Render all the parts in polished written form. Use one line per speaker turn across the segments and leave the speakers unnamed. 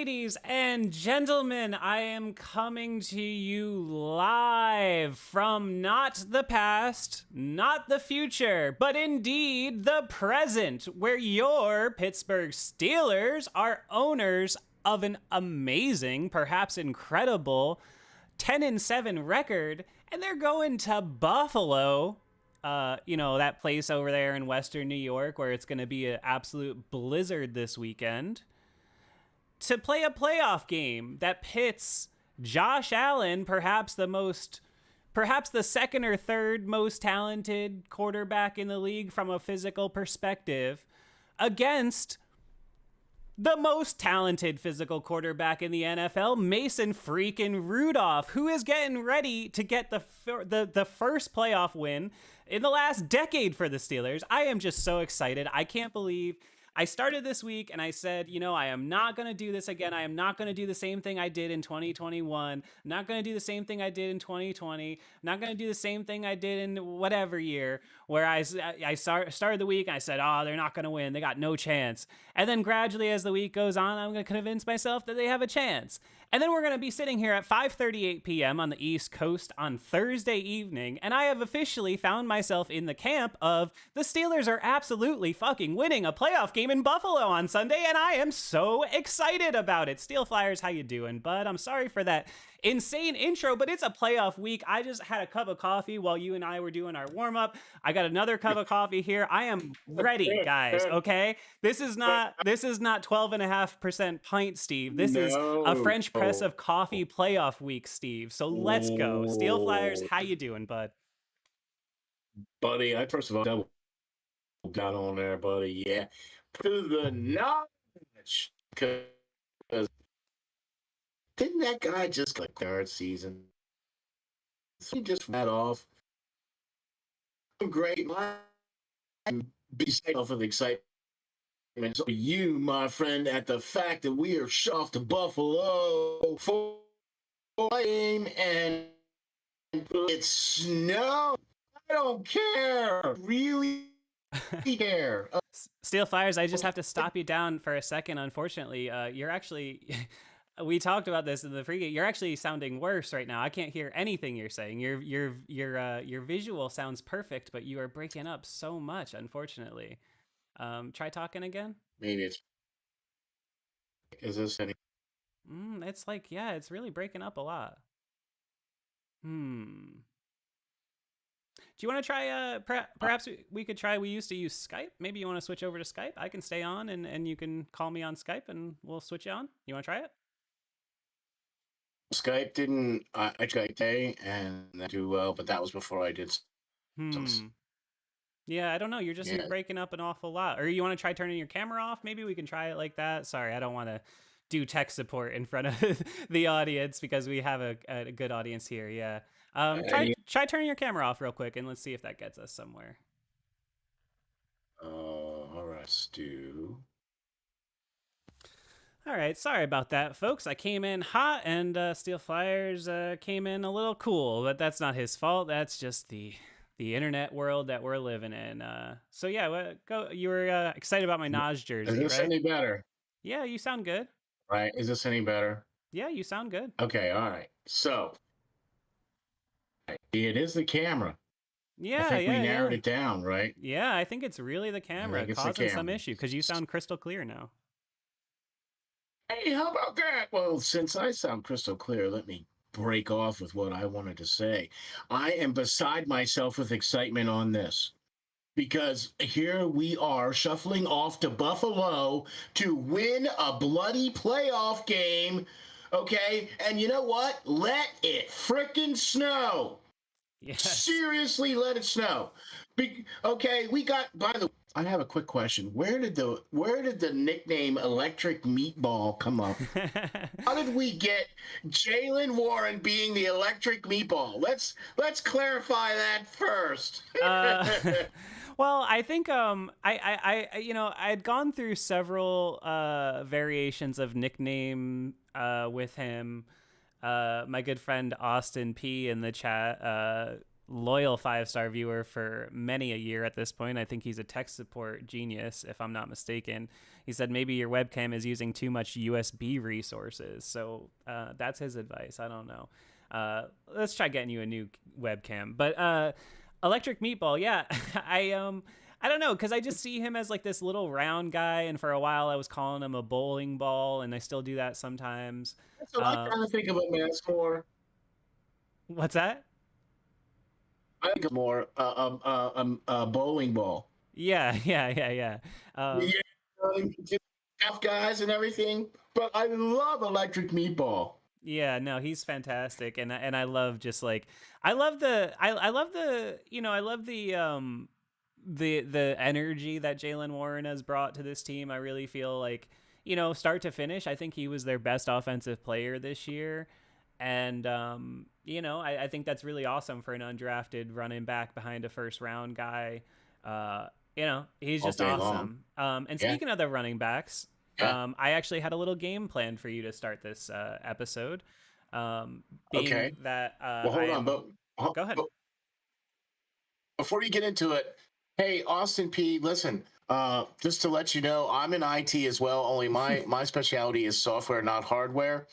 Ladies and gentlemen, I am coming to you live from not the past, not the future, but indeed the present, where your Pittsburgh Steelers are owners of an amazing, perhaps incredible 10-7 record, and they're going to Buffalo. That place over there in Western New York where it's going to be an absolute blizzard this weekend, to play a playoff game that pits Josh Allen, perhaps the second or third most talented quarterback in the league from a physical perspective, against the most talented physical quarterback in the NFL, Mason freaking Rudolph, who is getting ready to get the first playoff win in the last decade for the Steelers. I am just so excited. I can't believe I started this week and I said, I am not going to do this again. I am not going to do the same thing I did in 2021. I'm not going to do the same thing I did in 2020. I'm not going to do the same thing I did in whatever year where I started the week and I said, oh, they're not going to win. They got no chance. And then gradually as the week goes on, I'm going to convince myself that they have a chance. And then we're going to be sitting here at 5:38 p.m. on the East Coast on Thursday evening, and I have officially found myself in the camp of the Steelers are absolutely fucking winning a playoff game in Buffalo on Sunday, and I am so excited about it. Steel Flyers, how you doing, bud? I'm sorry for that insane intro, but it's a playoff week. I just had a cup of coffee while you and I were doing our warm-up. I got another cup of coffee here. I am ready, guys, okay? This is not 12.5% pint, Steve. This is a French press of coffee playoff week, Steve. So let's go. Steel Flyers, how you doing, bud?
Buddy, I first of all double down on there, buddy. Yeah. To the knowledge. Because didn't that guy just like third season? He just ran off. Great. Be safe off of excitement. So you, my friend, at the fact that we are off to Buffalo for a game and it's snow. I don't care. Really care.
Steel Flyers, I just have to stop you down for a second. Unfortunately, you're actually... We talked about this in the pregame. You're actually sounding worse right now. I can't hear anything you're saying. Your visual sounds perfect, but you are breaking up so much, unfortunately. Try talking again.
Maybe it's... Is this any...
It's like, yeah, it's really breaking up a lot. Do you want to try, perhaps we could try, we used to use Skype. Maybe you want to switch over to Skype. I can stay on and you can call me on Skype and we'll switch you on. You want to try it?
Skype didn't, I tried today and that do well, but that was before I did some...
Yeah, I don't know. You're just breaking up an awful lot. Or you want to try turning your camera off? Maybe we can try it like that. Sorry, I don't want to do tech support in front of the audience because we have a good audience here. Yeah. Try turning your camera off real quick and let's see if that gets us somewhere.
All right, Stu.
All right, sorry about that, folks. I came in hot and Steel Flyers came in a little cool, but that's not his fault. That's just the internet world that we're living in. So yeah, go. You were excited about my Naj jersey,
right? Is this any better?
Yeah, you sound good.
Right? Is this any better?
Yeah, you sound good.
Okay, all right. So it is the camera.
Yeah,
I think we narrowed it down, right?
Yeah, I think it's really the camera causing some issue because you sound crystal clear now.
Hey, how about that? Well, since I sound crystal clear, let me break off with what I wanted to say. I am beside myself with excitement on this because here we are shuffling off to Buffalo to win a bloody playoff game. Okay. And you know what? Let it frickin' snow. Yes. Seriously, let it snow. Okay. We got, by the way, I have a quick question. Where did the nickname Electric Meatball come up? How did we get Jaylen Warren being the Electric Meatball? Let's clarify that first.
Well, I think I'd gone through several variations of nickname with him. My good friend Austin P in the chat loyal 5-star viewer for many a year at this point. I think he's a tech support genius, if I'm not mistaken. He said maybe your webcam is using too much USB resources. So that's his advice. I don't know. Let's try getting you a new webcam. But Electric Meatball, yeah, I don't know, because I just see him as like this little round guy, and for a while I was calling him a bowling ball, and I still do that sometimes.
That's what I kind of think of him as more.
What's that?
I think of more a bowling ball.
Yeah.
Yeah, tough guys and everything. But I love Electric Meatball.
Yeah, no, he's fantastic, and I love just like I love the the energy that Jalen Warren has brought to this team. I really feel like, start to finish, I think he was their best offensive player this year. And, I think that's really awesome for an undrafted running back behind a first round guy. He's just awesome. And speaking of the running backs, I actually had a little game plan for you to start this episode.
Okay.
That,
well, hold on, but
go ahead.
Before you get into it, hey, Austin P, listen, just to let you know, I'm in IT as well, only my specialty is software, not hardware.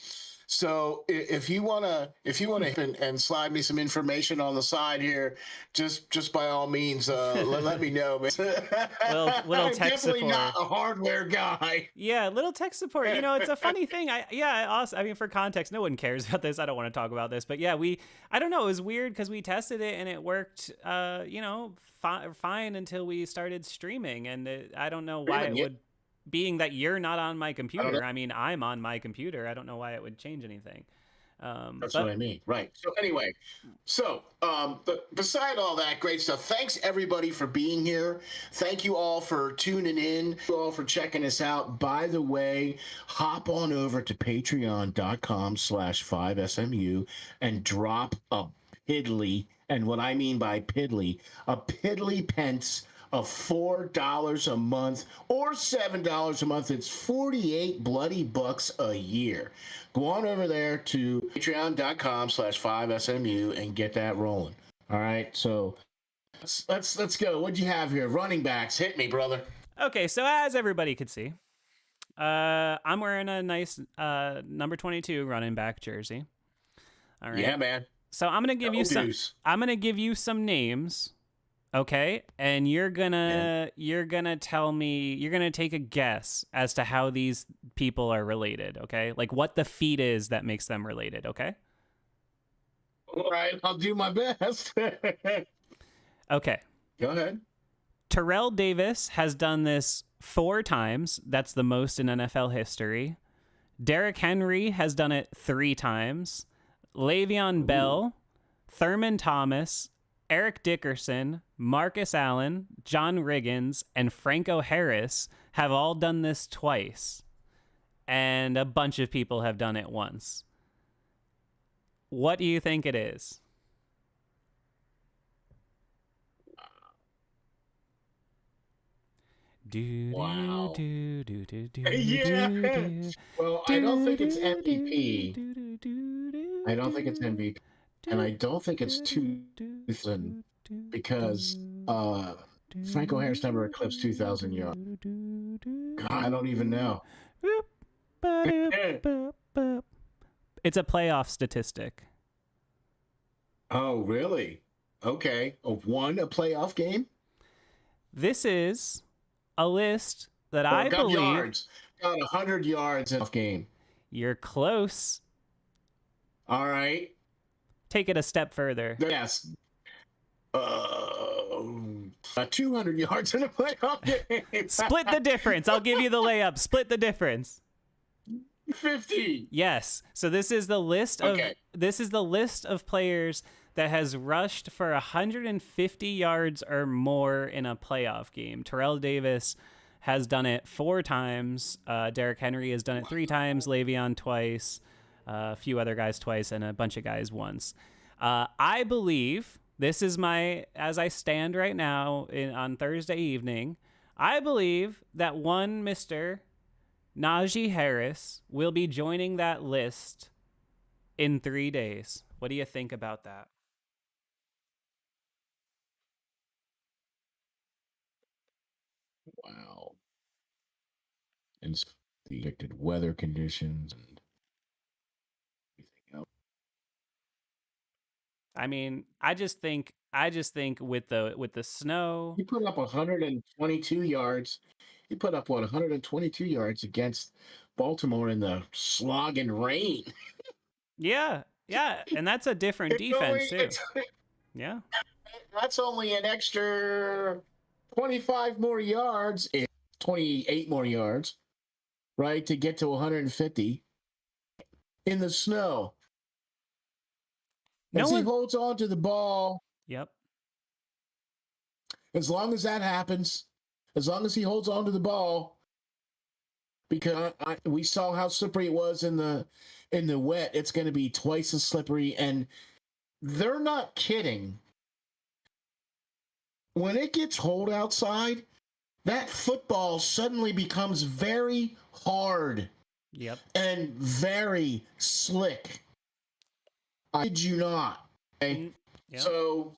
So if you wanna and slide me some information on the side here, just by all means, let me know.
Little tech
definitely
support.
Not a hardware guy.
Yeah, little tech support. It's a funny thing. I mean, for context, no one cares about this. I don't want to talk about this, but yeah, I don't know. It was weird because we tested it and it worked, fine until we started streaming, and I don't know why it would. Being that you're not on my computer, I mean, I'm on my computer. I don't know why it would change anything.
That's what I mean. Right. So anyway, beside all that great stuff, thanks everybody for being here. Thank you all for tuning in. Thank you all for checking us out. By the way, hop on over to patreon.com/5SMU and drop a piddly, and what I mean by piddly, a piddly pence of $4 a month or $7 a month. It's 48 bloody bucks a year. Go on over there to patreon.com/5SMU and get that rolling. All right, so let's go. What'd you have here? Running backs. Hit me, brother.
Okay, so as everybody could see, I'm wearing a nice number 22 running back jersey. All right.
Yeah, man.
So I'm gonna give you some names. Okay, and you're gonna tell me, you're gonna take a guess as to how these people are related. Okay, like what the feat is that makes them related. Okay.
All right, I'll do my best.
Okay.
Go ahead.
Terrell Davis has done this 4 times. That's the most in NFL history. Derrick Henry has done it 3 times. Le'Veon Bell, Thurman Thomas, Eric Dickerson, Marcus Allen, John Riggins, and Franco Harris have all done this twice. And a bunch of people have done it once. What do you think it is?
Wow. Yeah. Well, I don't think it's MVP. I don't think it's MVP. And I don't think it's 2000 because Franco Harris never eclipsed 2,000 yards. God, I don't even know.
It's a playoff statistic.
Oh, really? Okay. A playoff game?
This is a list that I believe...
Yards. Got 100 yards in a game.
You're close.
All right.
Take it a step further.
Yes. 200 yards in a playoff game.
Split the difference. I'll give you the layup. Split the difference.
50.
Yes. So this is the list of players that has rushed for 150 yards or more in a playoff game. Terrell Davis has done it 4 times. Derrick Henry has done it 3 times. Le'Veon twice. A few other guys twice, and a bunch of guys once. I believe, this is as I stand right now on Thursday evening, I believe that one Mr. Najee Harris will be joining that list in 3 days. What do you think about that?
and the predicted weather conditions and everything else.
I mean, I just think with the snow.
He put up 122 yards. He put up 122 yards against Baltimore in the slog and rain.
Yeah, yeah, and that's a different defense too. Yeah,
that's only an extra 25 more yards, 28 more yards, right, to get to 150 in the snow. As he holds on to the ball.
Yep.
As long as that happens, as long as he holds on to the ball, because we saw how slippery it was in the wet, it's going to be twice as slippery. And they're not kidding. When it gets cold outside, that football suddenly becomes very hard.
Yep.
And very slick. I did you not. Okay? Yep. So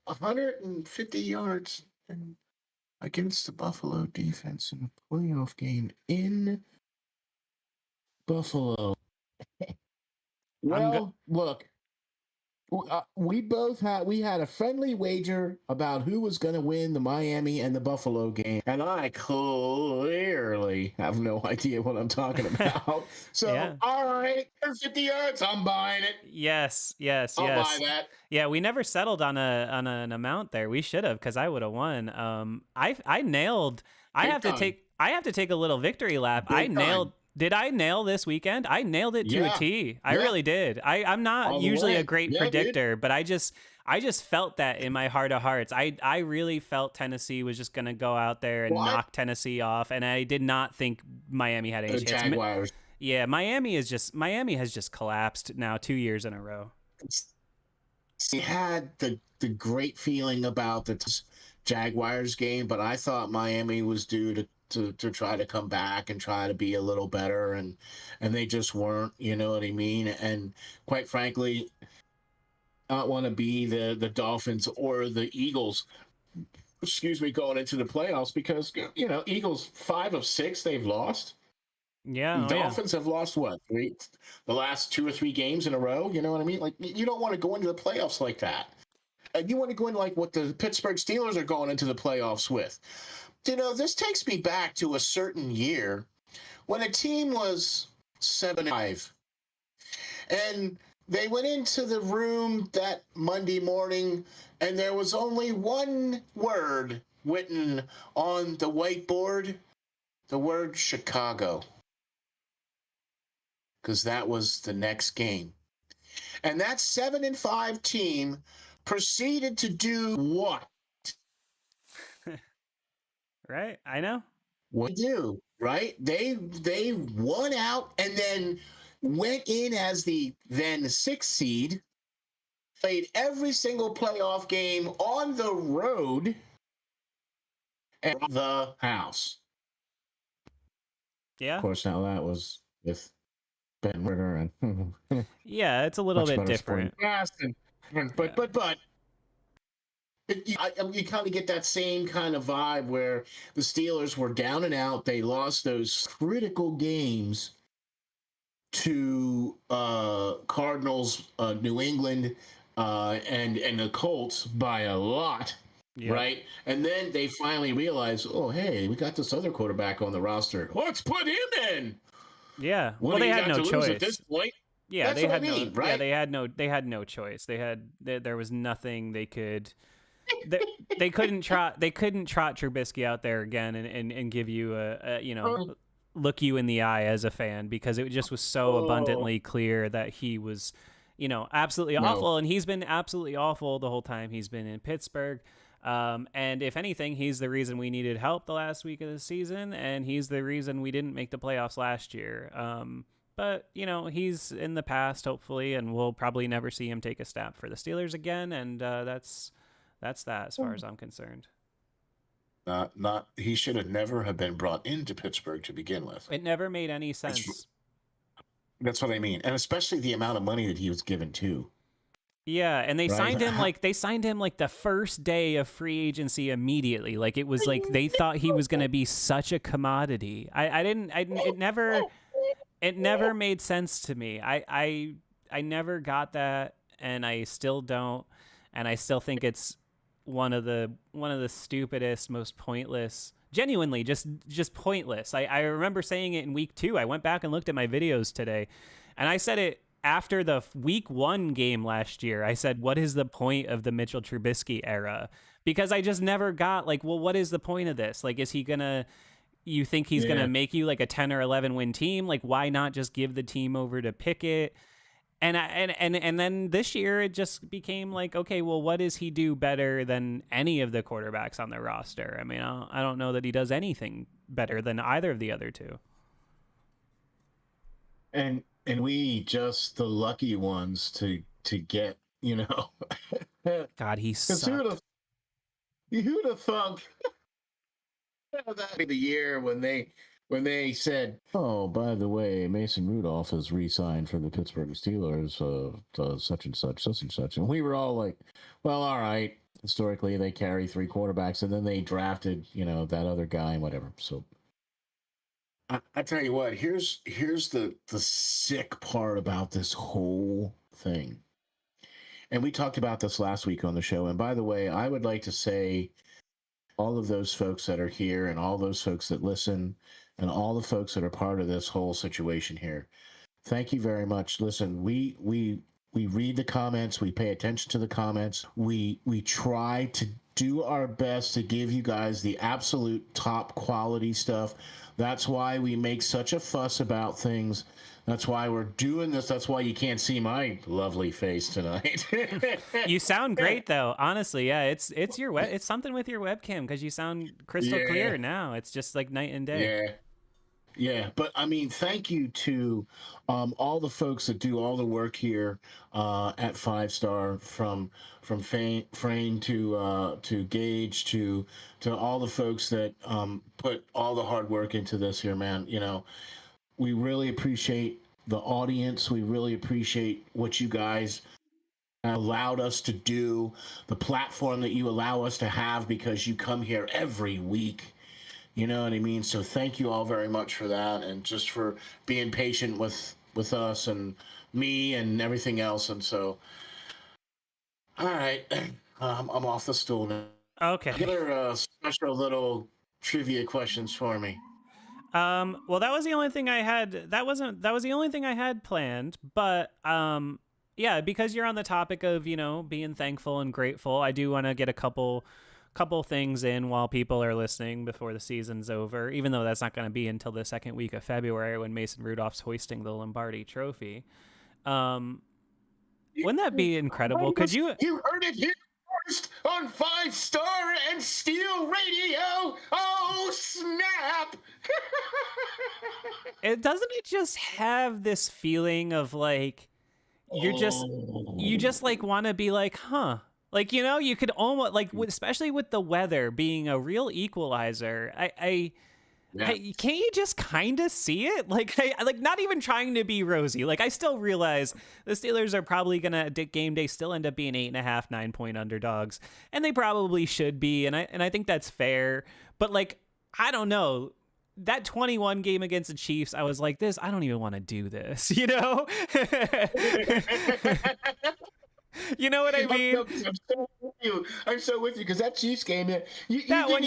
150 yards against the Buffalo defense in a playoff game in Buffalo. Well, look, we had a friendly wager about who was going to win the Miami and the Buffalo game, and I clearly have no idea what I'm talking about. So, yeah. All right, 50 yards, I'm buying it.
Yes.
I'll buy that.
Yeah, we never settled on an amount there. We should have, because I would have won. I nailed. I have to take a little victory lap. I nailed. Did I nail this weekend? I nailed it to a T. I really did. I'm not usually a great predictor, but I just felt that in my heart of hearts. I really felt Tennessee was just going to go out there and knock Tennessee off, and I did not think Miami had any chance.
Jaguars.
Yeah, Miami has just collapsed now 2 years in a row.
He had the great feeling about the Jaguars game, but I thought Miami was due to try to come back and try to be a little better, and they just weren't, you know what I mean? And quite frankly, I don't want to be the Dolphins or the Eagles, going into the playoffs, because, you know, Eagles 5 of 6 they've lost.
Yeah.
Dolphins have lost what? The last 2 or 3 games in a row, you know what I mean? Like, you don't want to go into the playoffs like that. You want to go in like what the Pittsburgh Steelers are going into the playoffs with. You know, this takes me back to a certain year when a team was 7-5, and they went into the room that Monday morning, and there was only one word written on the whiteboard, the word Chicago, because that was the next game. And that 7-5 team proceeded to do what?
Right, I know.
What do, right? They won out and then went in as the then 6th seed, played every single playoff game on the road and the house.
Yeah.
Of course, now that was with Ben Ritter and
yeah, it's a little bit different.
But you kind of get that same kind of vibe where the Steelers were down and out. They lost those critical games to Cardinals, New England, and the Colts by a lot, right? And then they finally realized, oh, hey, we got this other quarterback on the roster. Let's put him in.
Yeah. Well, they had no choice
at this point.
Yeah,
that's what I mean, right?
Yeah, they had no choice. There was nothing they could. They couldn't trot Trubisky out there again and give you a look you in the eye as a fan, because it just was so abundantly clear that he was, absolutely awful, and he's been absolutely awful the whole time he's been in Pittsburgh. And if anything, he's the reason we needed help the last week of the season, and he's the reason we didn't make the playoffs last year. But, he's in the past, hopefully, and we'll probably never see him take a snap for the Steelers again, and that's that as far as I'm concerned.
He should have never have been brought into Pittsburgh to begin with.
It never made any sense.
That's what I mean. And especially the amount of money that he was given too.
Yeah, and they
right?
signed him like the first day of free agency immediately. Like it was like they thought he was going to be such a commodity. It never made sense to me. I never got that, and I still don't, and I still think it's one of the stupidest, most pointless, genuinely just pointless. I remember saying it in week 2. I went back and looked at my videos today, and I said it after the week 1 game last year. I said, what is the point of the Mitchell Trubisky era? Because I just never got like, well, what is the point of this? Like, is he gonna, you think he's going to make you like a 10 or 11 win team? Like, why not just give the team over to Pickett? And then this year it just became like, okay, well, what does he do better than any of the quarterbacks on the roster? I mean, I don't know that he does anything better than either of the other two.
And we just the lucky ones to get,
God, he
because
sucked.
who'd have thunk that'd be the year when they said, "Oh, by the way, Mason Rudolph has re-signed for the Pittsburgh Steelers, such and such," and we were all like, "Well, all right." Historically, they carry 3 quarterbacks, and then they drafted, that other guy and whatever. So, I tell you what, here's the sick part about this whole thing, and we talked about this last week on the show. And by the way, I would like to say, all of those folks that are here and all those folks that listen and all the folks that are part of this whole situation here, thank you very much. Listen, we read the comments, we pay attention to the comments, we try to do our best to give you guys the absolute top quality stuff. That's why we make such a fuss about things. That's why we're doing this. That's why you can't see my lovely face tonight.
You sound great though. Honestly, yeah, it's it's something with your webcam, because you sound crystal clear now. It's just like night and day.
Yeah. Yeah, but I mean, thank you to all the folks that do all the work here at 5 Star, from Frame to Gage to all the folks that put all the hard work into this here, man. We really appreciate the audience. We really appreciate what you guys allowed us to do, the platform that you allow us to have, because you come here every week. You know what I mean? So thank you all very much for that, and just for being patient with us and me and everything else. And so, all right, I'm off the stool now.
Okay.
Other special little trivia questions for me.
Well, that was the only thing I had. That was the only thing I had planned. But yeah, because you're on the topic of being thankful and grateful, I do want to get a couple things in while people are listening before the season's over. Even though that's not going to be until the second week of February, when Mason Rudolph's hoisting the Lombardi Trophy. Wouldn't that be incredible? Could you?
You heard it here first on 5 Star and Steel Radio. Oh, snap!
Doesn't it just have this feeling of like you just like want to be like, huh? Like, you could almost like, especially with the weather being a real equalizer. Can't you just kind of see it? Like, like not even trying to be rosy. Like, I still realize the Steelers are probably gonna game day still end up being 8.5, 9-point underdogs, and they probably should be. And I think that's fair. But like, I don't know. That 21 game against the Chiefs, I was like, I don't even want to do this. You know what I mean?
I'm so with you, because that Chiefs game, you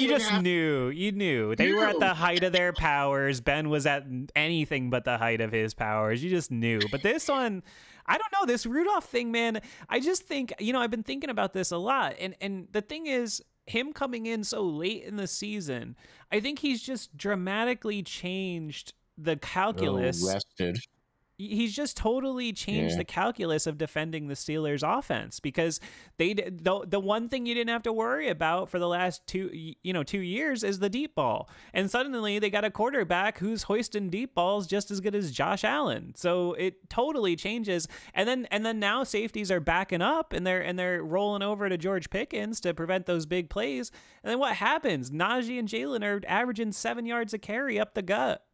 just knew. You knew. They were at the height of their powers. Ben was at anything but the height of his powers. You just knew. But this one, I don't know. This Rudolph thing, man, I just think, I've been thinking about this a lot. And the thing is, him coming in so late in the season, I think he's just dramatically changed the calculus.
Rested.
He's just totally changed the calculus of defending the Steelers offense, because the one thing you didn't have to worry about for the last 2 years is the deep ball. And suddenly they got a quarterback who's hoisting deep balls just as good as Josh Allen. So it totally changes. And then now safeties are backing up and they're rolling over to George Pickens to prevent those big plays. And then what happens? Najee and Jalen are averaging 7 yards a carry up the gut.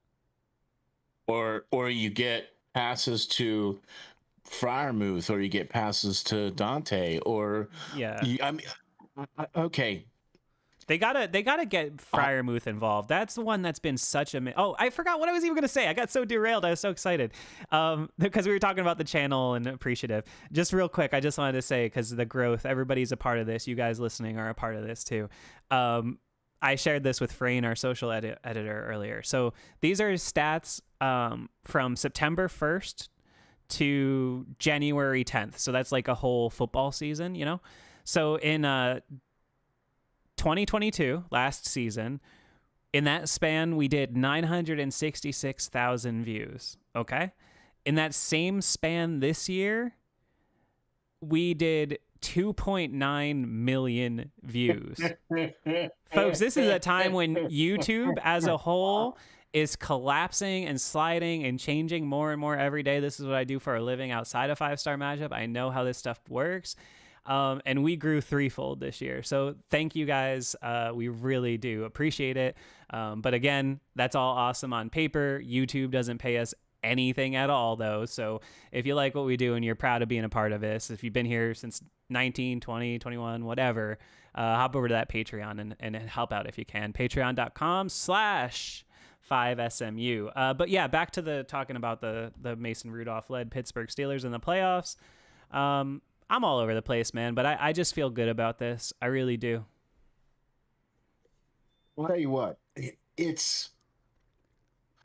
Or you get passes to Fryermuth, or you get passes to Dante, or
Yeah.
I mean, okay.
They gotta get Fryermuth involved. That's the one that's been such a. Oh, I forgot what I was even gonna say. I got so derailed. I was so excited, because we were talking about the channel and appreciative. Just real quick, I just wanted to say, because the growth, everybody's a part of this. You guys listening are a part of this too. I shared this with Frayne, our social editor, earlier. So these are stats from September 1st to January 10th. So that's like a whole football season, you know. So in 2022, last season, in that span, we did 966,000 views. Okay. In that same span this year, we did 2.9 million views. Folks, this is a time when YouTube as a whole is collapsing and sliding and changing more and more every day. This is what I do for a living outside of 5-Star Matchup. I know how this stuff works. And we grew threefold this year. So thank you guys. We really do appreciate it. But again, that's all awesome on paper. YouTube doesn't pay us anything at all, though. So if you like what we do and you're proud of being a part of this, if you've been here since 19, 20, 21, whatever, hop over to that Patreon and help out if you can. Patreon.com/5SMU. But yeah, back to the talking about the Mason Rudolph-led Pittsburgh Steelers in the playoffs. I'm all over the place, man, but I just feel good about this. I really do.
I'll tell you what, it's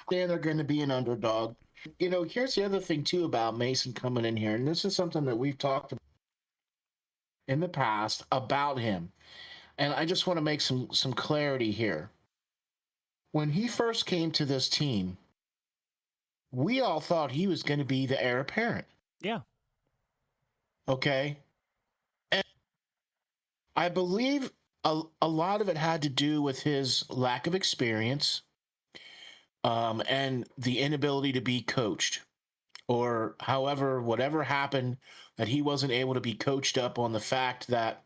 they're going to be an underdog. You know, here's the other thing too about Mason coming in here, and this is something that we've talked about in the past about him, and I just want to make some clarity here. When he first came to this team, we all thought he was going to be the heir apparent.
Yeah.
Okay. And I believe a lot of it had to do with his lack of experience, and the inability to be coached, or however, whatever happened, that he wasn't able to be coached up on the fact that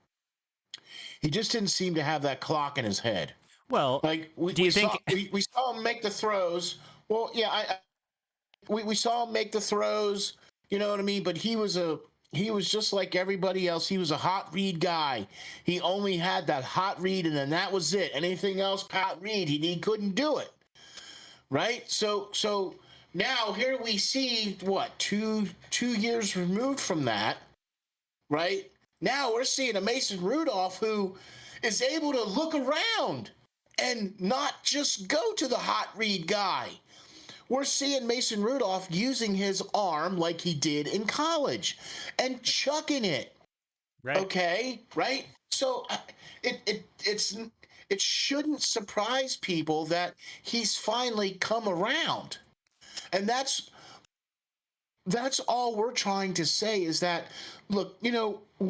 he just didn't seem to have that clock in his head.
Well,
like we saw him make the throws. Well, yeah, we saw him make the throws. You know what I mean? But he was just like everybody else. He was a hot read guy. He only had that hot read, and then that was it. Anything else, hot read, he couldn't do it. Right? So now here we see what, two years removed from that, right? Now we're seeing a Mason Rudolph who is able to look around and not just go to the hot read guy. We're seeing Mason Rudolph using his arm like he did in college and chucking it. Right. Okay, right? So it shouldn't surprise people that he's finally come around. And that's all we're trying to say is that, look, you know, we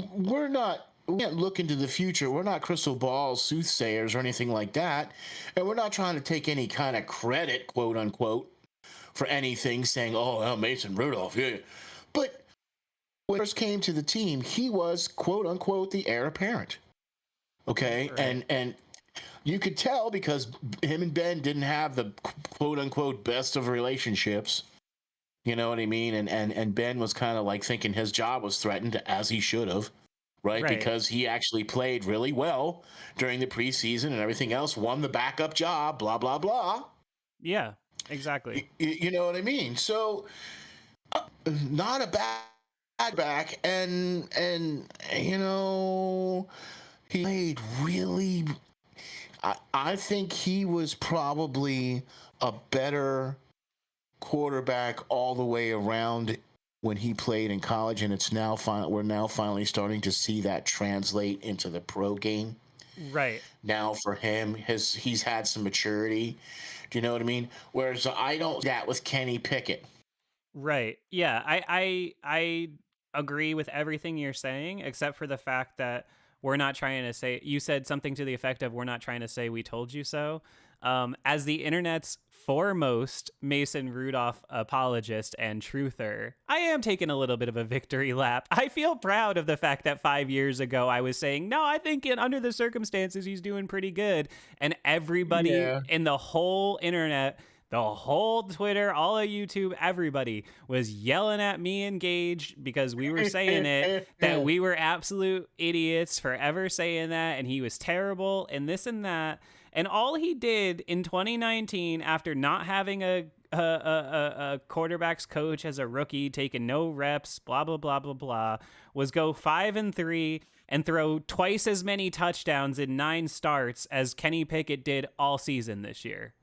can't look into the future. We're not crystal balls, soothsayers, or anything like that. And we're not trying to take any kind of credit, quote unquote, for anything, saying, oh, Mason Rudolph, yeah. But when he first came to the team, he was, quote unquote, the heir apparent. Okay? Right. And you could tell because him and Ben didn't have the quote unquote best of relationships. You know what I mean? And Ben was kind of like thinking his job was threatened, as he should have. Right? Because he actually played really well during the preseason and everything else, won the backup job, blah, blah, blah.
Yeah, exactly.
You know what I mean? So, not a bad back. And you know, he played really... I think he was probably a better quarterback all the way around when he played in college, and we're now finally starting to see that translate into the pro game.
Right.
Now for him, he's had some maturity. Do you know what I mean? Whereas I don't see that with Kenny Pickett.
Right. Yeah. I agree with everything you're saying, except for the fact that we're not trying to say, you said something to the effect of, we're not trying to say we told you so. As the internet's foremost Mason Rudolph apologist and truther, I am taking a little bit of a victory lap. I feel proud of the fact that 5 years ago I was saying, no, I think under the circumstances he's doing pretty good. And everybody in the whole internet, The whole Twitter, all of YouTube, everybody was yelling at me and Gage because we were saying it, that we were absolute idiots for ever saying that, and he was terrible and this and that. And all he did in 2019, after not having a quarterbacks coach as a rookie, taking no reps, blah blah blah blah blah, was go 5-3 and throw twice as many touchdowns in 9 starts as Kenny Pickett did all season this year.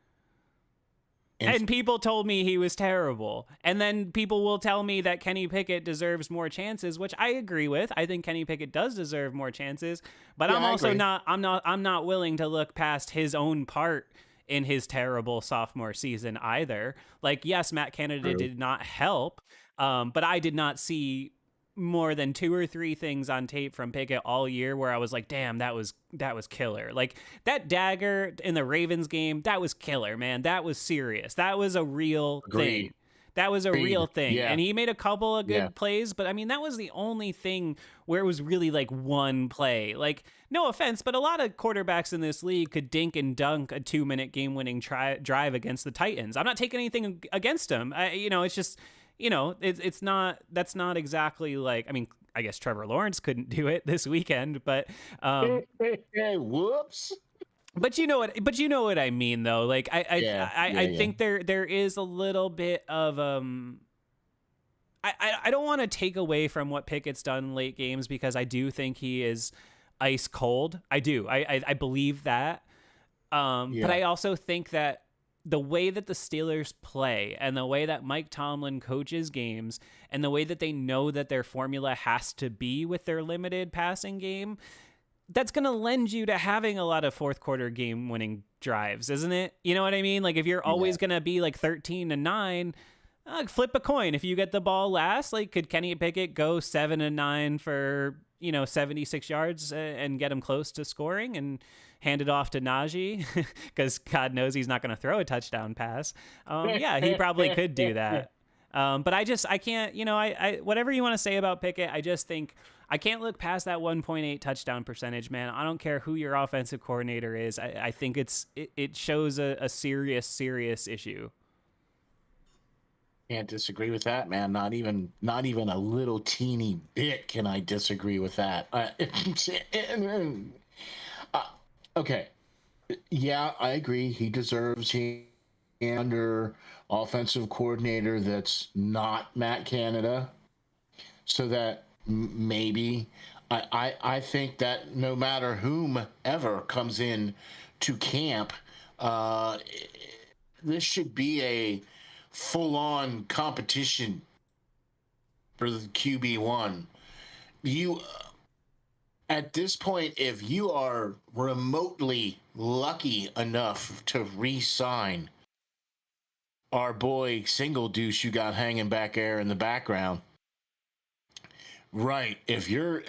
And people told me he was terrible. And then people will tell me that Kenny Pickett deserves more chances, which I agree with. I think Kenny Pickett does deserve more chances, but I'm also I'm not willing to look past his own part in his terrible sophomore season either. Like, yes, Matt Canada did not help, but I did not see more than 2 or 3 things on tape from Pickett all year where I was like, damn, that was killer. Like that dagger in the Ravens game, that was killer, man. That was serious. That was a real thing. That was a real thing. Yeah. And he made a couple of good plays, but I mean, that was the only thing where it was really like one play. Like, no offense, but a lot of quarterbacks in this league could dink and dunk a 2-minute game-winning drive against the Titans. I'm not taking anything against them. It's just, it's not, that's not exactly like, I mean, I guess Trevor Lawrence couldn't do it this weekend, but
whoops.
But you know what I mean though. Like I think there is a little bit of I don't want to take away from what Pickett's done in late games because I do think he is ice cold. I do. I believe that. But I also think that the way that the Steelers play and the way that Mike Tomlin coaches games and the way that they know that their formula has to be with their limited passing game, that's going to lend you to having a lot of fourth quarter game winning drives, isn't it? You know what I mean? Like if you're always going to be like 13-9, flip a coin. If you get the ball last, like could Kenny Pickett go 7-9 for, 76 yards and get him close to scoring and hand it off to Najee because God knows he's not going to throw a touchdown pass. He probably could do that. But I can't, whatever you want to say about Pickett, I just think I can't look past that 1.8 touchdown percentage, man. I don't care who your offensive coordinator is. I think it shows a serious issue.
Can't disagree with that, man. Not even a little teeny bit can I disagree with that. Okay. Yeah, I agree. He deserves under offensive coordinator that's not Matt Canada. So that maybe I think that no matter whomever comes in to camp, this should be a full-on competition for the QB1. You at this point, if you are remotely lucky enough to re-sign our boy Single Deuce you got hanging back there in the background, right? If you're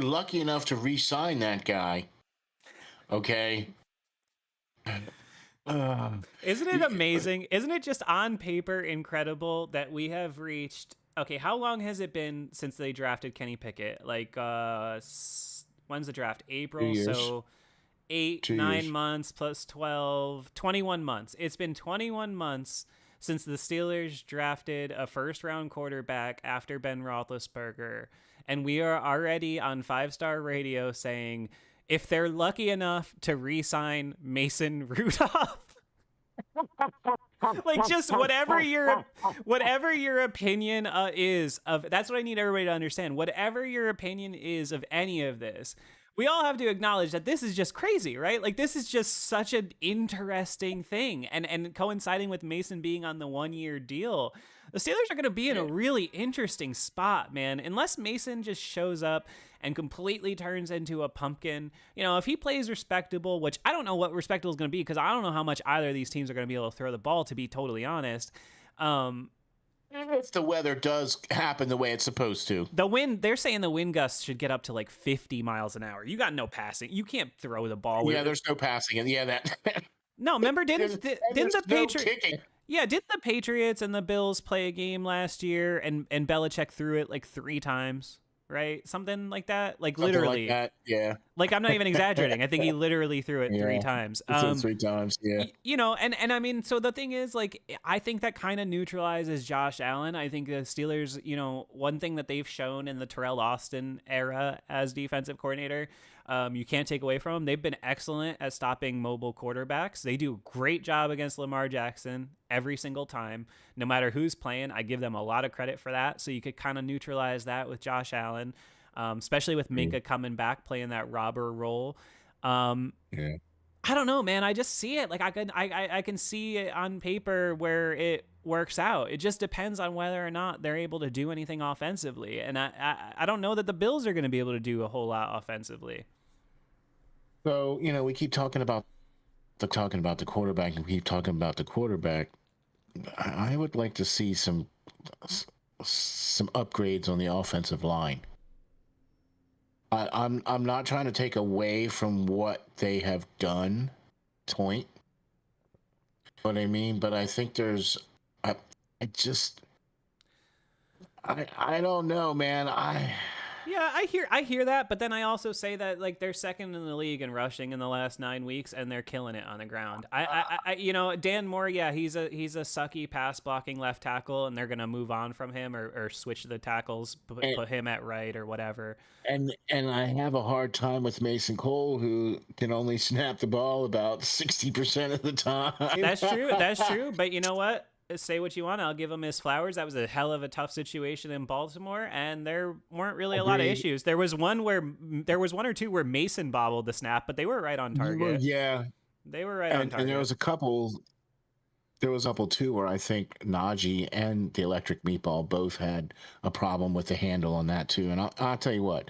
lucky enough to re-sign that guy, okay.
Isn't it amazing? Isn't it just on paper incredible that we have reached? Okay, how long has it been since they drafted Kenny Pickett? Like, when's the draft? April. So 9 months plus 12, 21 months. It's been 21 months since the Steelers drafted a first-round quarterback after Ben Roethlisberger, and we are already on 5-star radio saying if they're lucky enough to re-sign Mason Rudolph, like just whatever your opinion is of, that's what I need everybody to understand. Whatever your opinion is of any of this, we all have to acknowledge that this is just crazy, right? Like this is just such an interesting thing, and coinciding with Mason being on the 1-year deal, the Steelers are going to be in a really interesting spot, man. Unless Mason just shows up and completely turns into a pumpkin. If he plays respectable, which I don't know what respectable is going to be because I don't know how much either of these teams are going to be able to throw the ball, to be totally honest.
If the weather does happen the way it's supposed to.
The wind, they're saying the wind gusts should get up to like 50 miles an hour. You got no passing. You can't throw the ball.
Yeah, there's no passing. And yeah, that.
No, remember, didn't the Patriots?
Kicking.
Yeah, didn't the Patriots and the Bills play a game last year and Belichick threw it like 3 times, right? Something like that. Like
Something
literally.
Like that. Yeah.
Like, I'm not even exaggerating. I think he literally threw it 3 times.
It's 3 times. Yeah.
You know, and I mean, so the thing is, like, I think that kind of neutralizes Josh Allen. I think the Steelers, you know, one thing that they've shown in the Terrell Austin era as defensive coordinator, you can't take away from them. They've been excellent at stopping mobile quarterbacks. They do a great job against Lamar Jackson every single time, no matter who's playing. I give them a lot of credit for that. So you could kind of neutralize that with Josh Allen, especially with Minka coming back, playing that robber role.
Yeah.
I don't know, man. I just see it. Like, I can see it on paper where it works out. It just depends on whether or not they're able to do anything offensively. And I don't know that the Bills are going to be able to do a whole lot offensively.
So, you know, we keep talking about the quarterback, and we keep talking about the quarterback. I would like to see some upgrades on the offensive line. I'm not trying to take away from what they have done, point. What I mean, but I think there's, I don't know, man.
Yeah, I hear that, but then I also say that, like, they're second in the league in rushing in the last 9 weeks, and they're killing it on the ground. I you know, Dan Moore, yeah, he's a sucky pass blocking left tackle, and they're gonna move on from him or switch the tackles, put him at right or whatever.
And I have a hard time with Mason Cole, who can only snap the ball about 60% of the time.
That's true. But you know what? Say what you want. I'll give him his flowers. That was a hell of a tough situation in Baltimore, and there weren't really a lot of issues. There was one or two where Mason bobbled the snap, but they were right on target.
Yeah,
they were right on target.
And there was a couple too where I think Najee and the Electric Meatball both had a problem with the handle on that too. And I'll tell you what,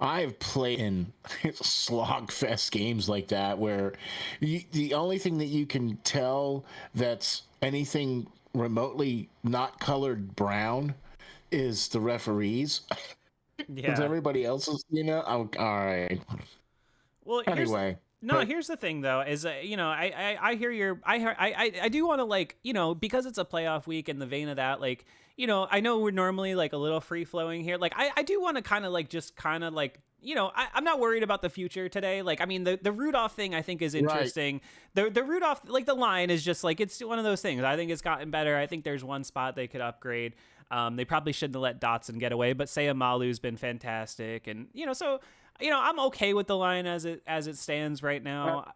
I've played in slogfest games like that where the only thing that you can tell that's anything remotely not colored brown is the referees.
Yeah.
Because everybody else is, you know, all right.
Well,
anyway.
Here's the thing though, is you know, I hear I do want to, like, you know, because it's a playoff week in the vein of that, like, you know, I know we're normally like a little free flowing here. Like, I do want to kind of like, you know, I'm not worried about the future today. Like, I mean, the Rudolph thing I think is interesting. Right. The Rudolph, like, the line is just like, it's one of those things. I think it's gotten better. I think there's one spot they could upgrade. They probably shouldn't have let Dotson get away, but Sayamalu's been fantastic. And, you know, so, you know, I'm okay with the line as it stands right now.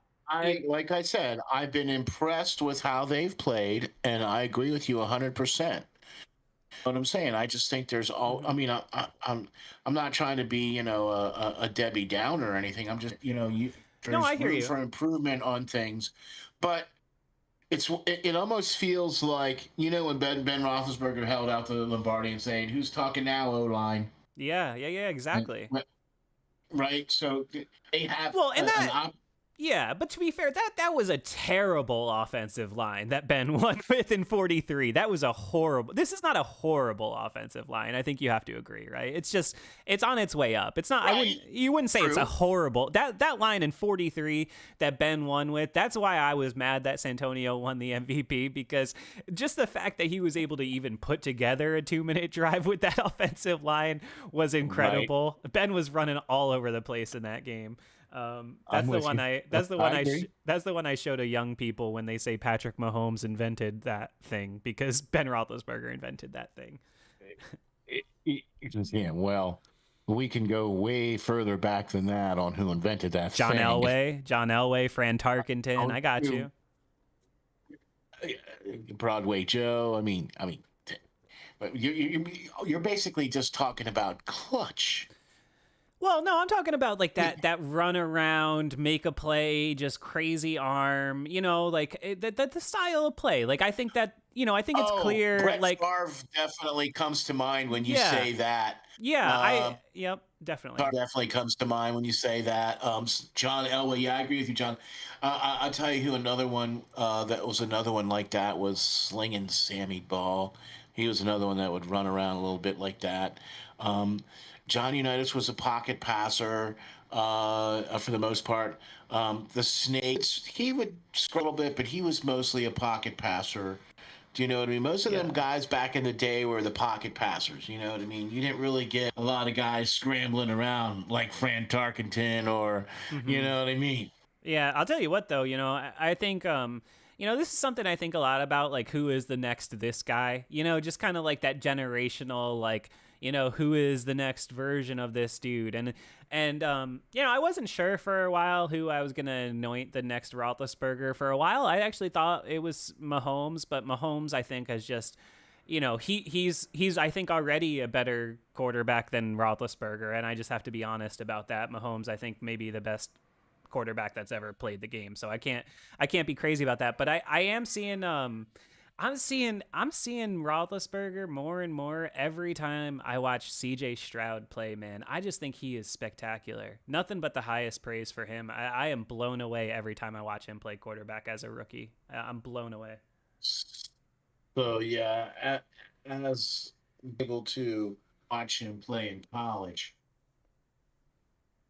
Like I said, I've been impressed with how they've played, and I agree with you 100%. What I'm saying, I just think there's all. I mean, I'm not trying to be, you know, a Debbie Downer or anything. I'm just, you know, there's room for improvement on things, but it almost feels like, you know, when Ben Roethlisberger held out the Lombardi and saying, "Who's talking now, O-line?"
Yeah, exactly.
Right. So they have.
Well, and yeah, but to be fair, that was a terrible offensive line that Ben won with in 43. That was a horrible. This is not a horrible offensive line. I think you have to agree, right? It's just, it's on its way up. It's not. Right. You wouldn't say it's a horrible that line in 43 that Ben won with. That's why I was mad that Santonio won the MVP, because just the fact that he was able to even put together a 2-minute drive with that offensive line was incredible. Right. Ben was running all over the place in that game. That's the one I show to young people when they say Patrick Mahomes invented that thing, because Ben Roethlisberger invented that thing.
Yeah, well, we can go way further back than that on who invented that
John
thing.
John Elway, Fran Tarkenton. I got you.
Broadway Joe. I mean, but you're basically just talking about clutch.
Well, no, I'm talking about like that run around, make a play, just crazy arm, you know, like the style of play. Like, I think that, you know, I think it's clear.
Brett
like
Favre definitely comes to mind when you say that.
Yeah, yep, definitely.
Definitely comes to mind when you say that. John Elway, yeah, I agree with you, John. I'll tell you who another one that was another one like that was Slinging Sammy Ball. He was another one that would run around a little bit like that. John Unitas was a pocket passer for the most part. The Snakes, he would scroll a bit, but he was mostly a pocket passer. Do you know what I mean? Most of them guys back in the day were the pocket passers. You know what I mean? You didn't really get a lot of guys scrambling around like Fran Tarkenton or, you
Mm-hmm.
know what I mean?
Yeah, I'll tell you what though, I think this is something I think a lot about, like who is the next this guy? Just kind of like that generational, like, who is the next version of this dude? And I wasn't sure for a while who I was going to anoint the next Roethlisberger. For a while, I actually thought it was Mahomes, but Mahomes I think has just he's I think already a better quarterback than Roethlisberger, and I just have to be honest about that. Mahomes I think maybe the best quarterback that's ever played the game. So I can't be crazy about that. But I am seeing I'm seeing Roethlisberger more and more every time I watch CJ Stroud play, man. I just think he is spectacular. Nothing but the highest praise for him. I am blown away every time I watch him play quarterback as a rookie. I'm blown away.
So yeah, as able to watch him play in college,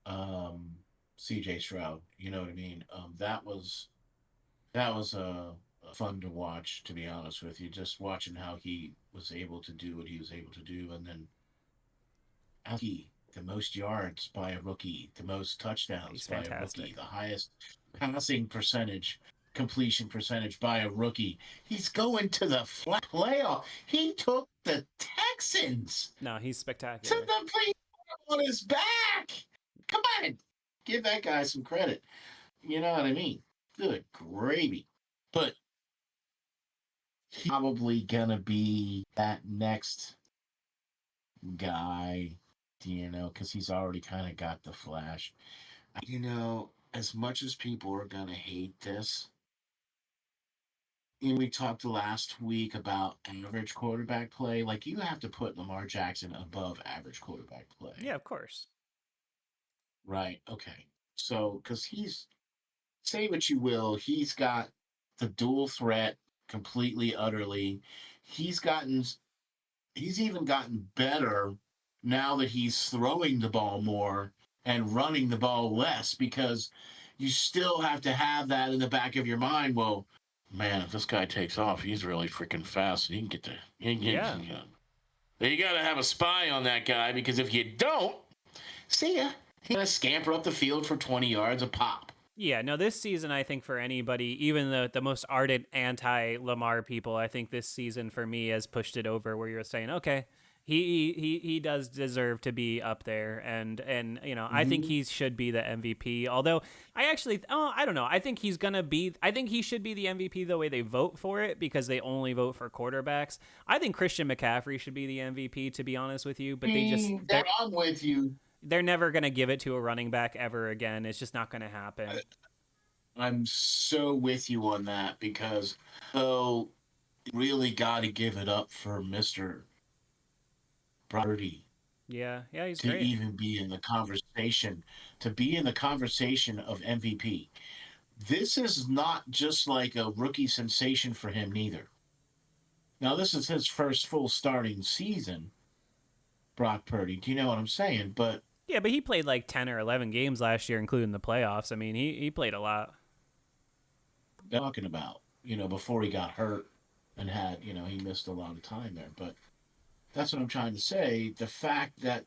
um, CJ Stroud, you know what I mean? That was fun to watch, to be honest with you. Just watching how he was able to do what he was able to do, and then the most yards by a rookie, the most touchdowns
He's
by a rookie,
fantastic.
the highest passing percentage, completion percentage by a rookie. He's going to the playoff. He took the Texans
No, he's
to
spectacular.
the playoff on his back. Come on, give that guy some credit. You know what I mean? Good gravy. But he's probably gonna be that next guy, because he's already kind of got the flash. As much as people are gonna hate this, we talked last week about average quarterback play. Like, you have to put Lamar Jackson above average quarterback play,
Yeah, of course.
right? Okay, so because say what you will, he's got the dual threat completely, utterly. He's gotten, he's even gotten better now that he's throwing the ball more and running the ball less, because you still have to have that in the back of your mind. Well, man, if this guy takes off, he's really freaking fast. He can get there.
Yeah.
You got to have a spy on that guy, because if you don't, see ya. He's going to scamper up the field for 20 yards a pop.
Yeah, no, this season, I think for anybody, even the most ardent anti-Lamar people, I think this season for me has pushed it over where you're saying, okay, he does deserve to be up there, and I think
Mm-hmm.
he should be the MVP. Although I don't know, I think he should be the MVP the way they vote for it, because they only vote for quarterbacks. I think Christian McCaffrey should be the MVP, to be honest with you, but
I'm with you.
they're never gonna give it to a running back ever again. It's just not gonna happen.
I'm so with you on that, because really got to give it up for Mr. Birdie
Yeah, yeah, he's
to
great.
even be in the conversation, of MVP. This is not just like a rookie sensation for him, neither. Now, this is his first full starting season, Brock Purdy. Do you know what I'm saying? But
Yeah, but he played like 10 or 11 games last year, including the playoffs. I mean, he played a lot.
talking about, before he got hurt and had, he missed a lot of time there. But that's what I'm trying to say. The fact that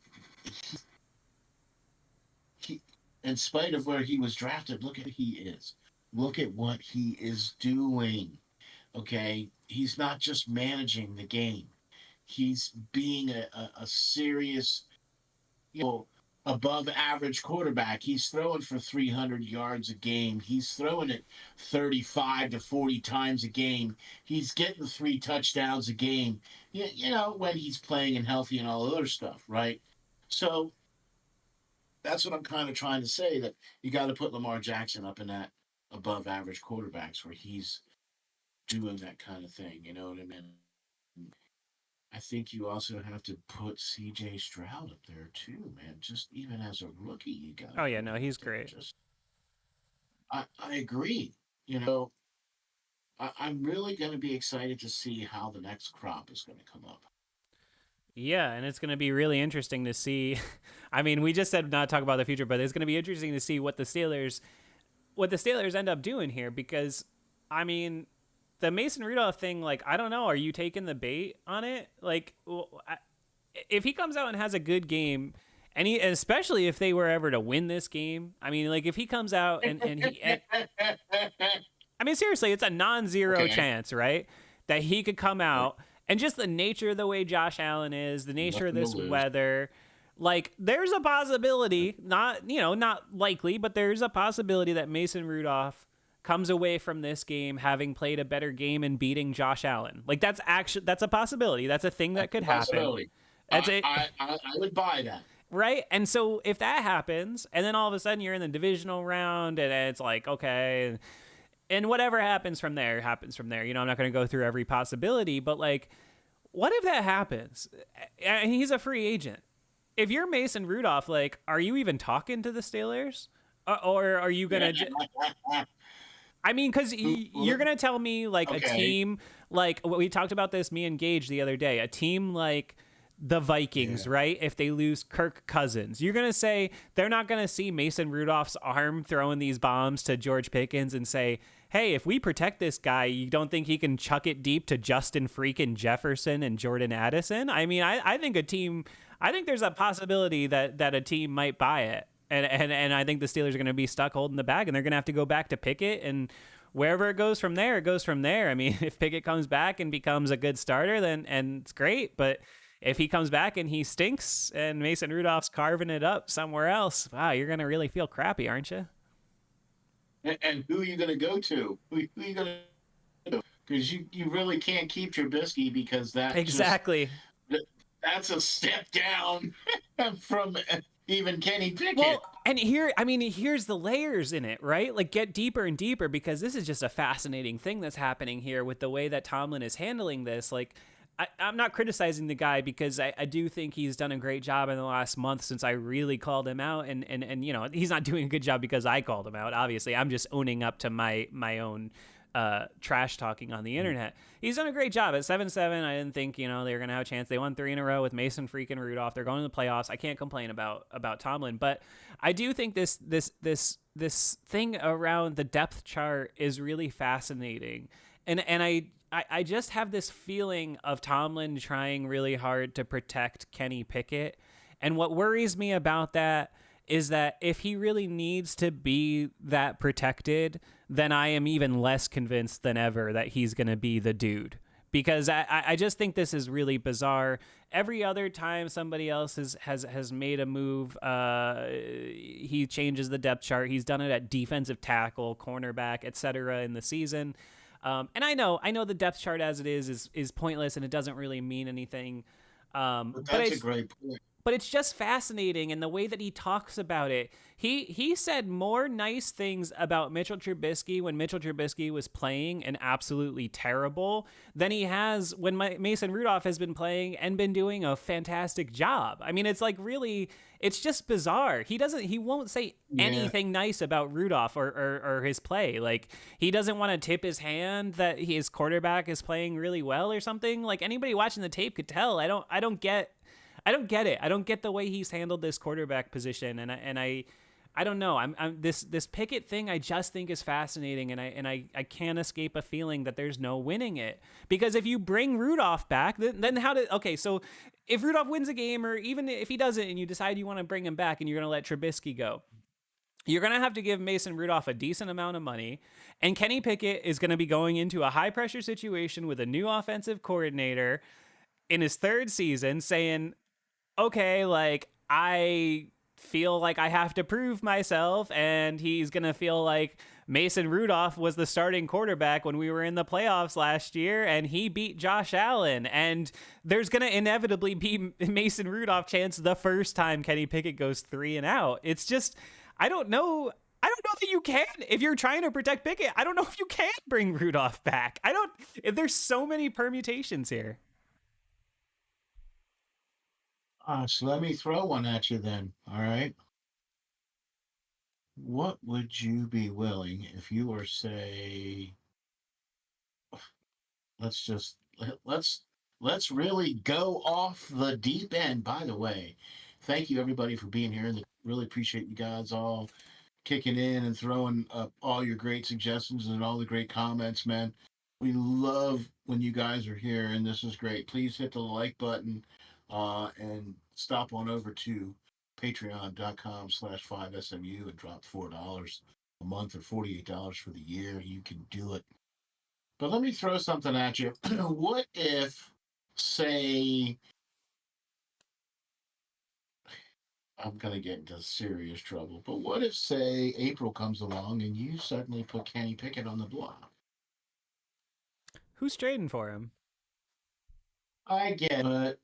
he, in spite of where he was drafted, look at he is. Look at what he is doing. Okay, he's not just managing the game. He's being a serious, you know, above average quarterback. He's throwing for 300 yards a game. He's throwing it 35 to 40 times a game. He's getting 3 touchdowns a game. When he's playing and healthy and all other stuff, right? So that's what I'm kind of trying to say, that you got to put Lamar Jackson up in that above average quarterbacks where he's doing that kind of thing. You know what I mean? I think you also have to put CJ Stroud up there too, man. Just even as a rookie, you got to
Oh yeah,
put
no,
him up
he's
there.
great.
Just I agree. You know, I'm really going to be excited to see how the next crop is going to come up.
Yeah, and it's going to be really interesting to see. I mean, we just said not talk about the future, but it's going to be interesting to see what the Steelers end up doing here, because I mean, the Mason Rudolph thing, like, I don't know. Are you taking the bait on it? Like, if he comes out and has a good game, and especially if they were ever to win this game, I mean, like, if he comes out I mean, seriously, it's a non-zero chance, right? That he could come out, and just the nature of the way Josh Allen is, the nature of this weather, like, there's a possibility, not likely, but there's a possibility that Mason Rudolph comes away from this game having played a better game and beating Josh Allen. Like, that's a possibility. That's a thing that could happen.
I would buy that.
Right? And so if that happens, and then all of a sudden you're in the divisional round, and it's like, okay, and whatever happens from there, happens from there. I'm not going to go through every possibility, but, like, what if that happens? And he's a free agent. If you're Mason Rudolph, like, are you even talking to the Steelers? Or are you going to... I mean, because you're going to tell me, like, a team, like, we talked about this, me and Gage, the other day, a team like the Vikings, right? If they lose Kirk Cousins, you're going to say they're not going to see Mason Rudolph's arm throwing these bombs to George Pickens and say, hey, if we protect this guy, you don't think he can chuck it deep to Justin freaking Jefferson and Jordan Addison? I mean, I think there's a possibility that a team might buy it. And I think the Steelers are going to be stuck holding the bag, and they're going to have to go back to Pickett, and wherever it goes from there, it goes from there. I mean, if Pickett comes back and becomes a good starter, then it's great. But if he comes back and he stinks and Mason Rudolph's carving it up somewhere else, wow, you're going to really feel crappy, aren't you?
And who are you going to go to? Who are you going to do? Because you really can't keep Trubisky, because
exactly.
That's a step down from even Kenny Pickett.
Well, and here's the layers in it, right? Like, get deeper and deeper, because this is just a fascinating thing that's happening here with the way that Tomlin is handling this. Like, I'm not criticizing the guy, because I do think he's done a great job in the last month since I really called him out. And he's not doing a good job because I called him out. Obviously, I'm just owning up to my own trash talking on the internet. He's done a great job at 7-7. I didn't think, they were going to have a chance. They won 3 in a row with Mason freaking Rudolph. They're going to the playoffs. I can't complain about Tomlin, but I do think this thing around the depth chart is really fascinating. And I just have this feeling of Tomlin trying really hard to protect Kenny Pickett. And what worries me about that is that if he really needs to be that protected, then I am even less convinced than ever that he's going to be the dude. Because I just think this is really bizarre. Every other time somebody else has made a move, he changes the depth chart. He's done it at defensive tackle, cornerback, etc. in the season. And I know the depth chart as it is pointless, and it doesn't really mean anything.
But that's a great point.
But it's just fascinating, and the way that he talks about it. He said more nice things about Mitchell Trubisky when Mitchell Trubisky was playing and absolutely terrible than he has when Mason Rudolph has been playing and been doing a fantastic job. I mean, it's like, really, it's just bizarre. He won't say anything nice about Rudolph or his play. Like, he doesn't want to tip his hand that his quarterback is playing really well or something. Like, anybody watching the tape could tell. I don't get it. I don't get the way he's handled this quarterback position, and I don't know. I'm this Pickett thing I just think is fascinating, and I can't escape a feeling that there's no winning it. Because if you bring Rudolph back, then so if Rudolph wins a game, or even if he doesn't, and you decide you want to bring him back and you're going to let Trubisky go, you're going to have to give Mason Rudolph a decent amount of money, and Kenny Pickett is going to be going into a high pressure situation with a new offensive coordinator in his 3rd season, saying, okay, like, I feel like I have to prove myself, and he's going to feel like Mason Rudolph was the starting quarterback when we were in the playoffs last year, and he beat Josh Allen, and there's going to inevitably be Mason Rudolph chance the first time Kenny Pickett goes 3 and out. It's just, I don't know that you can. If you're trying to protect Pickett, I don't know if you can bring Rudolph back. There's so many permutations here.
So let me throw one at you then. All right. What would you be willing if you were, say, let's really go off the deep end. By the way, thank you everybody for being here. Really appreciate you guys all kicking in and throwing up all your great suggestions and all the great comments, man. We love when you guys are here, and this is great. Please hit the like button and stop on over to patreon.com/5SMU and drop $4 a month or $48 for the year. You can do it. But let me throw something at you. What if, say, I'm going to get into serious trouble, but what if, say, April comes along and you suddenly put Kenny Pickett on the block?
Who's trading for him?
I get it, but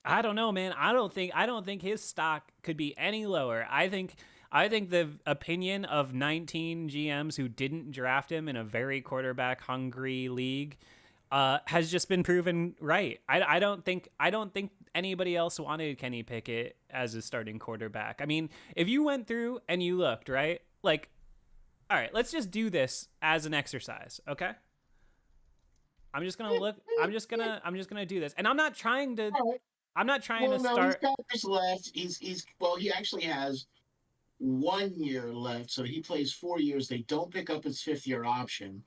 I don't know, man. I don't think his stock could be any lower. I think the opinion of 19 GMs who didn't draft him in a very quarterback hungry league has just been proven right. I don't think anybody else wanted Kenny Pickett as a starting quarterback. I mean, if you went through and you looked, right? Like, all right, let's just do this as an exercise, okay? I'm just gonna look. I'm just gonna do this, and I'm not trying to.
all right.
I'm not trying
Well,
to
no, he's
start.
got this left. He's well, he actually has 1 year left, so he plays 4 years. They don't pick up his fifth-year option,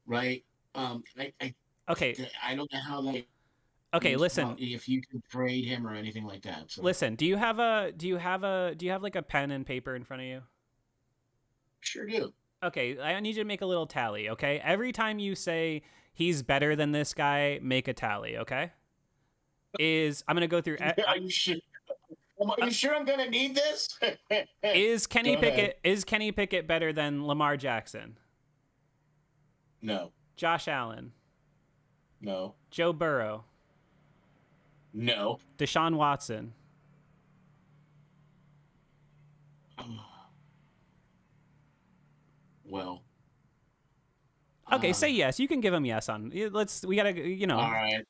right?
Okay,
I don't know how that
okay. Listen,
if you can trade him or anything like that. So
listen. Do you have like a pen and paper in front of you?
sure do.
Okay, I need you to make a little tally. Okay, every time you say he's better than this guy, make a tally. Okay. I'm gonna go through.
Are you sure? Are you sure I'm gonna need this?
Is Kenny
Go ahead.
Pickett better than Lamar Jackson,
No,
Josh Allen,
no,
Joe Burrow,
no.
Deshaun Watson?
Well,
Okay, say yes. You can give him yes on. We gotta.
all right.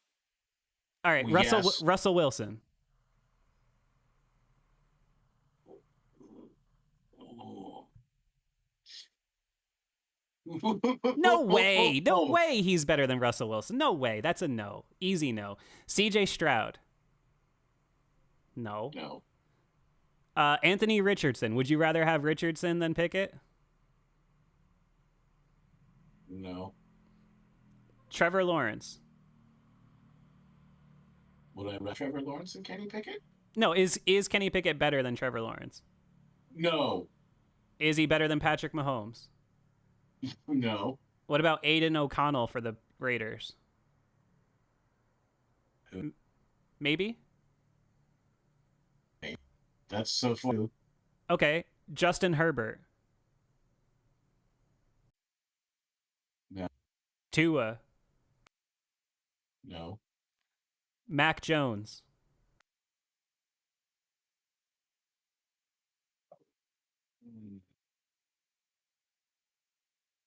All right.
Yes.
Russell Wilson. No way. No way he's better than Russell Wilson. No way. That's a no. Easy no. CJ Stroud. No.
No,
Anthony Richardson. Would you rather have Richardson than Pickett?
no.
Trevor Lawrence.
Would I rather Trevor Lawrence and Kenny Pickett?
No, is Kenny Pickett better than Trevor Lawrence?
No,
Is he better than Patrick Mahomes?
no.
What about Aiden O'Connell for the Raiders?
Who?
Maybe?
That's so funny.
Okay. Justin Herbert.
No,
Tua.
no.
Mac Jones.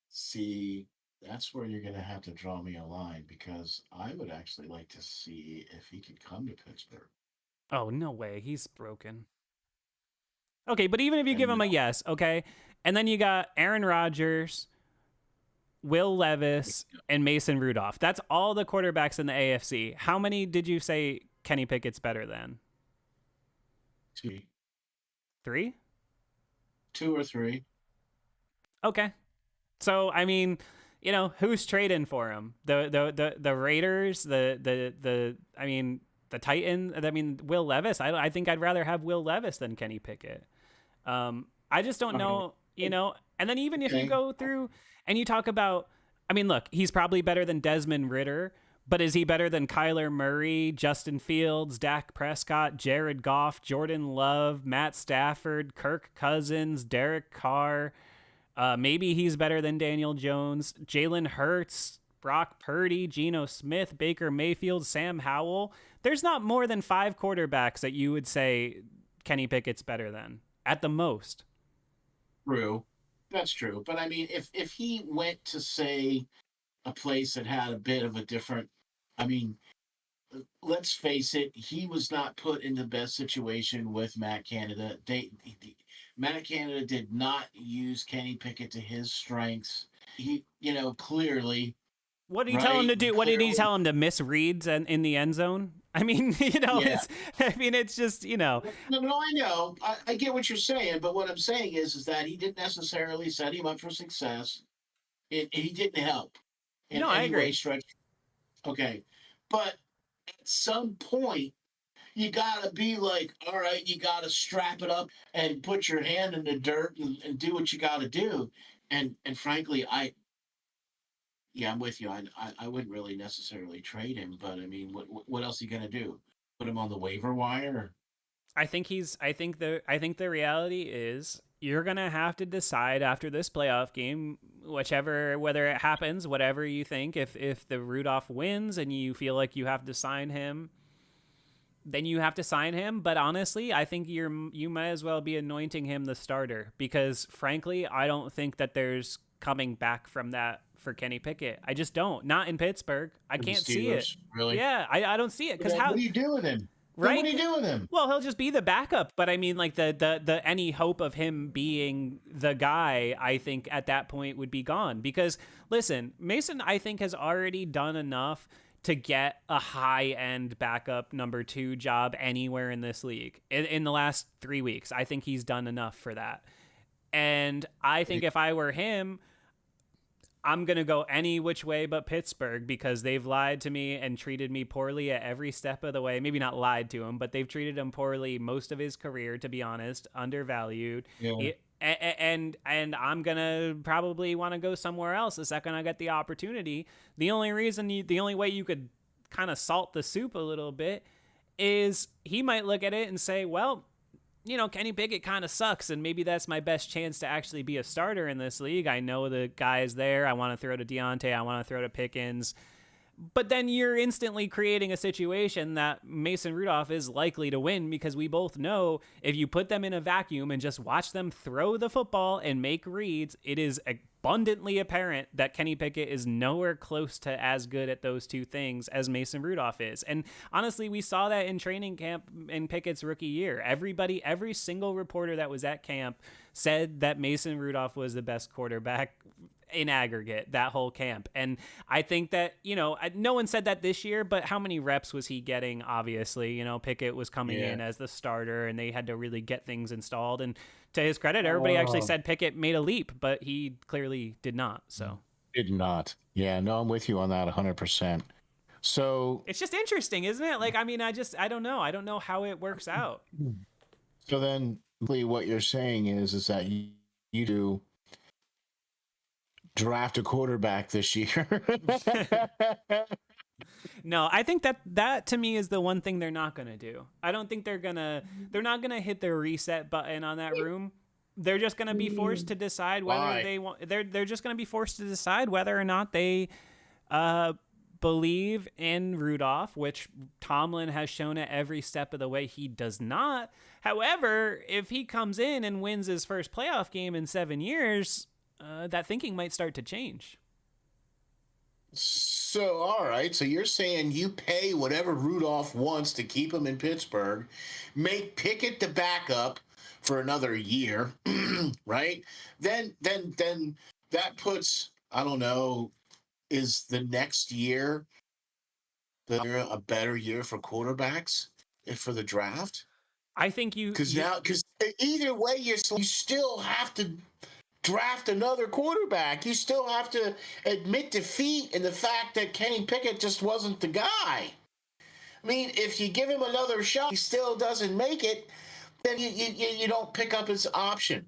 See, that's where you're going to have to draw me a line because I would actually like to see if he could come to Pittsburgh.
Oh, no way. He's broken. Okay, but even if you give
And
him a yes, okay? And then you got Aaron Rodgers, Will Levis, and Mason Rudolph. That's all the quarterbacks in the AFC. How many did you say Kenny Pickett's better than?
two,
3?
2 or 3.
Okay. So, I mean, who's trading for him? The Raiders, I mean, the Titans. I mean, Will Levis. I think I'd rather have Will Levis than Kenny Pickett. I just don't know, And then even if you go through and you talk about, I mean, look, he's probably better than Desmond Ridder, but is he better than Kyler Murray, Justin Fields, Dak Prescott, Jared Goff, Jordan Love, Matt Stafford, Kirk Cousins, Derek Carr? Maybe he's better than Daniel Jones, Jalen Hurts, Brock Purdy, Geno Smith, Baker Mayfield, Sam Howell. There's not more than 5 quarterbacks that you would say Kenny Pickett's better than, at the most.
True. That's true. But I mean, if he went to, say, a place that had a bit of a different, I mean, let's face it, he was not put in the best situation with Matt Canada. Matt Canada did not use Kenny Pickett to his strengths. He, clearly.
What did he tell him to do? What did he
Clearly.
tell him to misread in the end zone? I mean,
Yeah.
it's just,
No, I know. I get what you're saying, but what I'm saying is that he didn't necessarily set him up for success. He didn't help. in
No, I
any way,
agree.
stretch. Okay. But at some point, you got to be like, all right, you got to strap it up and put your hand in the dirt and do what you got to do. And frankly, yeah, I'm with you. I wouldn't really necessarily trade him, but I mean, what else are you gonna do? Put him on the waiver wire?
I think the reality is you're gonna have to decide after this playoff game, whether it happens, whatever you think. If the Rudolph wins and you feel like you have to sign him, then you have to sign him. But honestly, I think you might as well be anointing him the starter because frankly, I don't think that there's coming back from that for Kenny Pickett. I just don't. Not in Pittsburgh. I
For the
can't see it.
Steelers, really?
Yeah, I don't see it because
Then what
how
do you do with him? Then what
right?
do you do with him?
Well, he'll just be the backup, but I mean, like the any hope of him being the guy, I think at that point would be gone. Because listen, Mason, I think has already done enough to get a high end backup number 2 job anywhere in this league in the last 3 weeks. I think he's done enough for that, and I think if I were him, I'm going to go any which way but Pittsburgh because they've lied to me and treated me poorly at every step of the way. Maybe not lied to him, but they've treated him poorly most of his career, to be honest, undervalued.
Yeah.
And I'm going to probably want to go somewhere else the second I get the opportunity. The only way you could kind of salt the soup a little bit is he might look at it and say, well, Kenny Pickett kind of sucks, and maybe that's my best chance to actually be a starter in this league. I know the guy is there. I want to throw to Deontay. I want to throw to Pickens. But then you're instantly creating a situation that Mason Rudolph is likely to win because we both know if you put them in a vacuum and just watch them throw the football and make reads, it is abundantly apparent that Kenny Pickett is nowhere close to as good at those two things as Mason Rudolph is. And honestly, we saw that in training camp in Pickett's rookie year. Every single reporter that was at camp said that Mason Rudolph was the best quarterback in aggregate that whole camp. And I think that, no one said that this year, but how many reps was he getting? Obviously, Pickett was coming in as the starter and they had to really get things installed. And to his credit, everybody actually said Pickett made a leap, but he clearly did not. So
did not. Yeah, no, I'm with you on that 100%. So
it's just interesting, isn't it? Like, I mean, I don't know. I don't know how it works out.
So then what you're saying is that you do draft a quarterback this year.
No, I think that to me is the one thing they're not going to do. I don't think they're not going to hit the reset button on that room. They're just going to be forced to decide whether they want they're just going to be forced to decide whether or not they believe in Rudolph, which Tomlin has shown at every step of the way he does not. However, if he comes in and wins his first playoff game in 7 years, that thinking might start to change.
So, all right. So you're saying you pay whatever Rudolph wants to keep him in Pittsburgh, make Pickett the backup for another year, right? Then that puts, I don't know, is the next year a better year for quarterbacks for the draft?
I think
because either way you still have to draft another quarterback. You still have to admit defeat in the fact that Kenny Pickett just wasn't the guy. I mean, if you give him another shot, he still doesn't make it, then you don't pick up his option.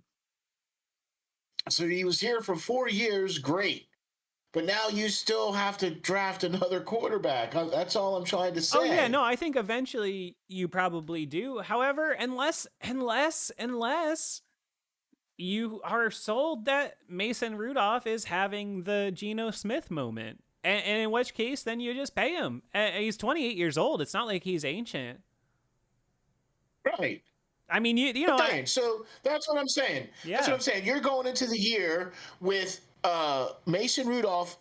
So he was here for 4 years, great. But now you still have to draft another quarterback. That's all I'm trying to say.
Oh yeah, no, I think eventually you probably do. However, unless you are sold that Mason Rudolph is having the Geno Smith moment. And in which case, then you just pay him. He's 28 years old. It's not like he's ancient.
Right.
I mean, you know.
So that's what I'm saying.
Yeah.
That's what I'm saying. You're going into the year with Mason Rudolph,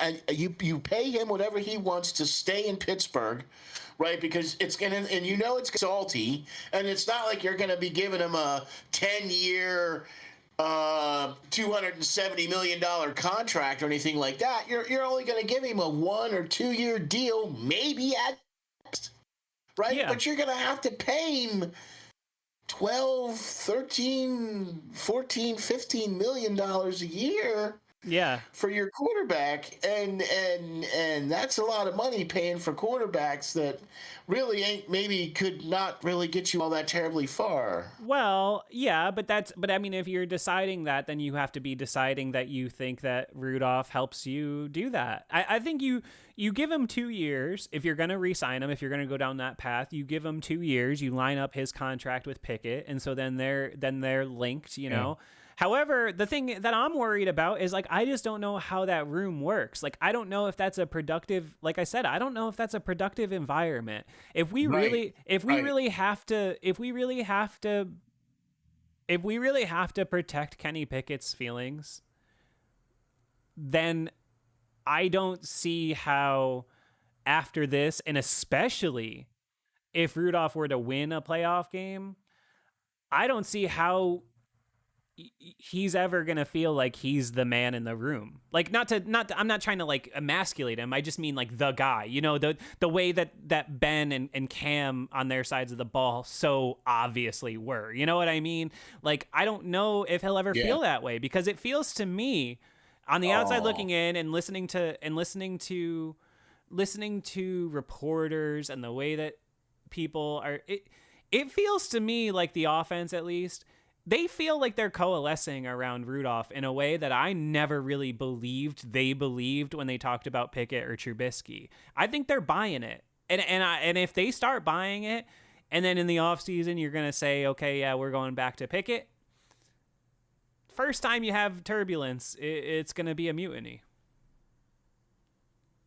and you pay him whatever he wants to stay in Pittsburgh, right? Because it's it's salty, and it's not like you're gonna be giving him a 10-year, $270 million contract or anything like that. You're only gonna give him a 1 or 2 year deal, maybe at best, right?
Yeah.
But you're gonna have to pay him 12, 13, 14, $15 million a year.
Yeah.
for your quarterback, and that's a lot of money paying for quarterbacks that really ain't maybe could not really get you all that terribly far.
Well, yeah, but I mean, if you're deciding that, then you have to be deciding that you think that Rudolph helps you do that. I think you give him 2 years if you're going to re-sign him. If you're going to go down that path, you give him 2 years. You line up his contract with Pickett, and so then they're linked. You know. However, the thing that I'm worried about is like I just don't know how that room works. Like I don't know if that's a productive, like I said, I don't know if that's a productive environment. If we
Right. Right.
really have to protect Kenny Pickett's feelings, then I don't see how after this, and especially if Rudolph were to win a playoff game, I don't see how he's ever gonna feel like he's the man in the room. Like I'm not trying to like emasculate him. I just mean like the guy. You know, the way that Ben and Cam on their sides of the ball so obviously were. You know what I mean? Like I don't know if he'll ever
Yeah.
feel that way, because it feels to me on the outside
Oh.
looking in and listening to reporters and the way that people are, it feels to me like the offense, at least, they feel like they're coalescing around Rudolph in a way that I never really believed they believed when they talked about Pickett or Trubisky. I think they're buying it. And if they start buying it, and then in the offseason you're going to say, okay, yeah, we're going back to Pickett. First time you have turbulence, it's going to be a mutiny.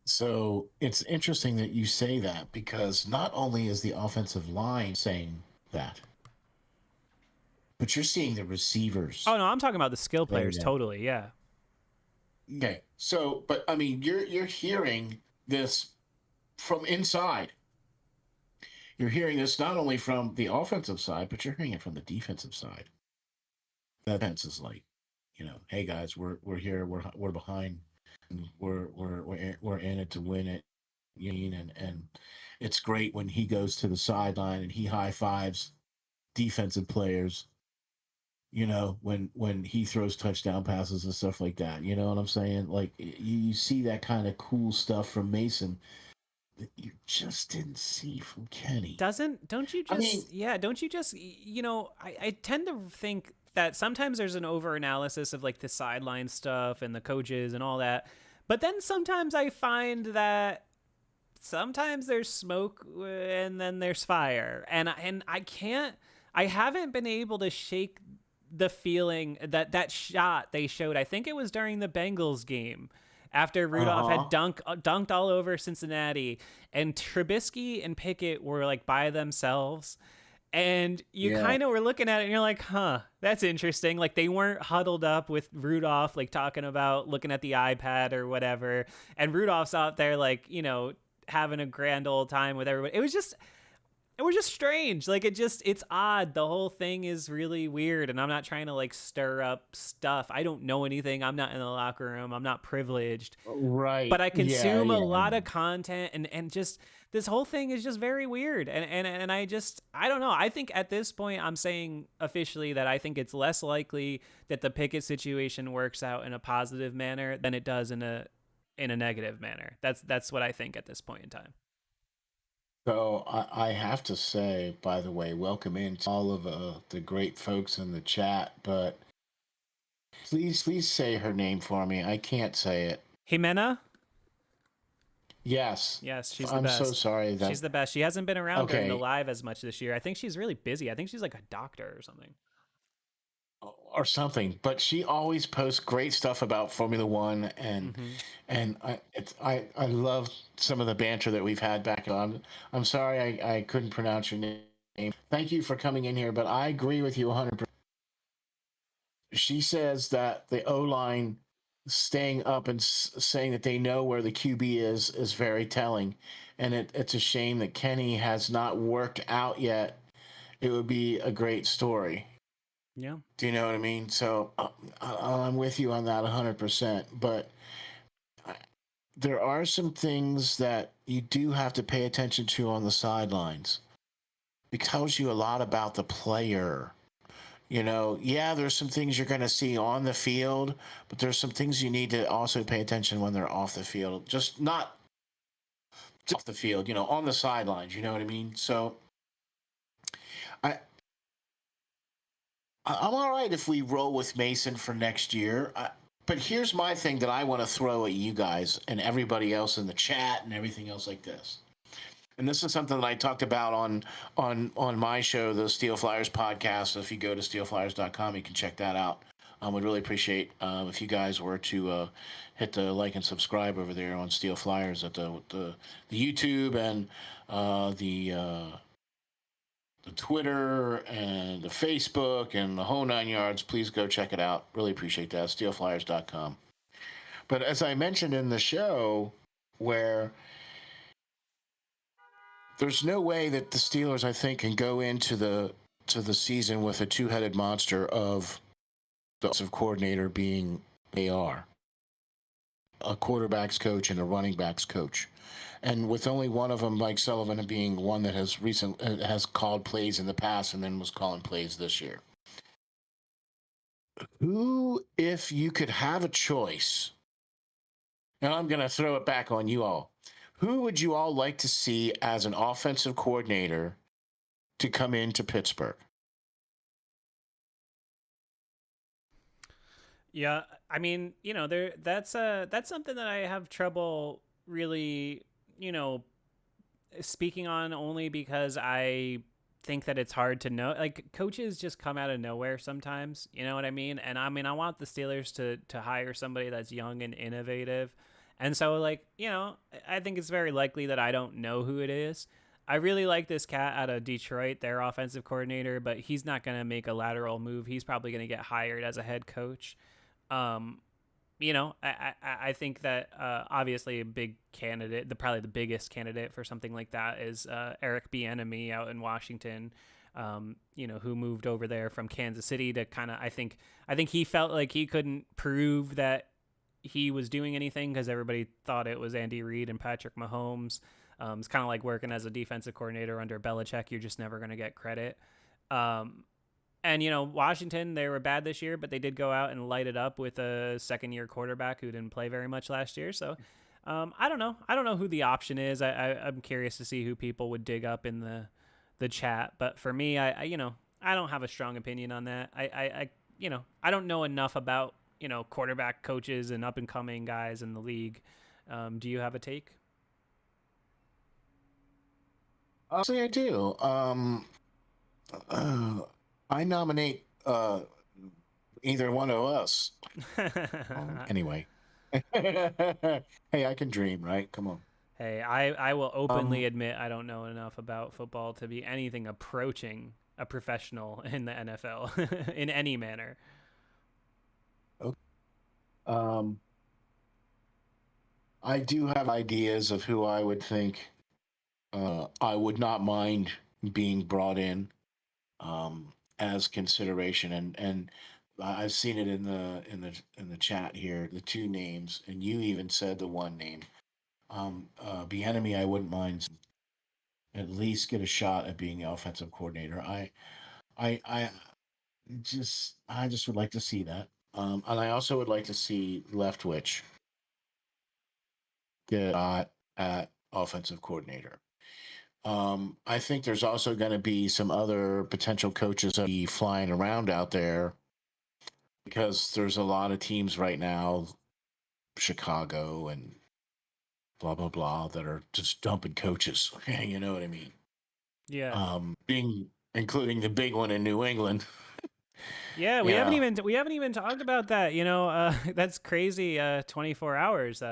So it's interesting that you say that, because not only is the offensive line saying that, but you're seeing the receivers
Oh no, I'm talking about the skill
saying
players
that.
totally. Yeah.
Okay. So, but I mean, you're hearing this from inside. You're hearing this not only from the offensive side, but you're hearing it from the defensive side. The defense is like, hey guys, we're here, we're behind, and we're in it to win it. And it's great when he goes to the sideline and he high fives defensive players. When he throws touchdown passes and stuff like that. You know what I'm saying? Like you see that kind of cool stuff from Mason that you just didn't see from Kenny.
Don't you
I mean,
just, yeah, don't you just, I tend to think that sometimes there's an over analysis of like the sideline stuff and the coaches and all that. But then sometimes I find that sometimes there's smoke and then there's fire. And I haven't been able to shake the feeling that shot they showed. I think it was during the Bengals game after
uh
Rudolph had
huh,
dunked all over Cincinnati, and Trubisky and Pickett were like by themselves. And you
yeah,
kind of were looking at it and you're like, huh, that's interesting. Like they weren't huddled up with Rudolph, like talking about looking at the iPad or whatever. And Rudolph's out there, like, having a grand old time with everybody. It was just strange. Like it's odd. The whole thing is really weird, and I'm not trying to like stir up stuff. I don't know anything. I'm not in the locker room. I'm not privileged, but
right,
I
yeah,
consume a
yeah.
lot of content, and just this whole thing is just very weird. And I don't know. I think at this point I'm saying officially that I think it's less likely that the Pickett situation works out in a positive manner than it does in a negative manner. That's what I think at this point in time.
So I have to say, by the way, welcome in to all of the great folks in the chat. But please say her name for me. I can't say it.
Jimena?
Yes,
Yes, she's the
I'm so
best.
sorry
She's
that.
the best. She hasn't been around during the
Okay,
live as much this year. I think she's really busy. I think she's like a doctor or something.
or something, but she always posts great stuff about Formula One, and
Mm-hmm.
I love some of the banter that we've had back. I'm sorry I couldn't pronounce your name. Thank you for coming in here, but I agree with you 100%. She says that the O line staying up and saying that they know where the QB is very telling, and it's a shame that Kenny has not worked out yet. It would be a great story.
Yeah.
Do you know what I mean? So I'm with you on that 100%. But there are some things that you do have to pay attention to on the sidelines. It tells you a lot about the player. Yeah, there's some things you're going to see on the field, but there's some things you need to also pay attention when they're off the field. Just not just off the field, on the sidelines. You know what I mean? So I I'm all right if we roll with Mason for next year. But here's my thing that I want to throw at you guys and everybody else in the chat and everything else like this. And this is something that I talked about on my show, the Steel Flyers podcast. So if you go to steelflyers.com, you can check that out. Would really appreciate if you guys were to hit the like and subscribe over there on Steel Flyers at the YouTube and the Twitter and the Facebook and the whole 9 yards. Please go check it out. Really appreciate that. Steelflyers.com. But as I mentioned in the show, where there's no way that the Steelers, I think, can go into the season with a two-headed monster of the offensive coordinator being AR, a quarterback's coach and a running back's coach, and with only one of them, Mike Sullivan, being one that has called plays in the past and then was calling plays this year. Who, if you could have a choice, and I'm going to throw it back on you all, who would you all like to see as an offensive coordinator to come into Pittsburgh?
Yeah, I mean, that's something that I have trouble really, you know, speaking on, only because I think that it's hard to know. Like, coaches just come out of nowhere sometimes, you know what I mean? And I mean, I want the Steelers to hire somebody that's young and innovative. And so, like, I think it's very likely that I don't know who it is. I really like this cat out of Detroit, their offensive coordinator, but he's not going to make a lateral move. He's probably going to get hired as a head coach. Um, I think that obviously a big candidate, probably the biggest candidate for something like that is Eric Bieniemy out in Washington. Who moved over there from Kansas City to kind of, I think he felt like he couldn't prove that he was doing anything because everybody thought it was Andy Reid and Patrick Mahomes. It's kind of like working as a defensive coordinator under Belichick. You're just never going to get credit. And, Washington, they were bad this year, but they did go out and light it up with a second-year quarterback who didn't play very much last year. So I don't know. I don't know who the option is. I'm curious to see who people would dig up in the chat. But for me, I don't have a strong opinion on that. I don't know enough about, quarterback coaches and up-and-coming guys in the league. Do you have a take?
Honestly, I do. I nominate either one of us. Anyway. Hey, I can dream, right? Come on.
Hey, I will openly admit I don't know enough about football to be anything approaching a professional in the NFL in any manner.
Okay. I do have ideas of who I would think I would not mind being brought in as consideration, and I've seen it in the chat here, the two names, and you even said the one name. Bieniemy, I wouldn't mind at least get a shot at being the offensive coordinator. I just would like to see that. And I also would like to see Leftwich get a shot at offensive coordinator. I think there's also going to be some other potential coaches that be flying around out there because there's a lot of teams right now, Chicago and blah blah blah, that are just dumping coaches. You know what I mean?
Yeah.
Being including the big one in New England.
Yeah, we haven't even talked about that. That's crazy. 24 hours.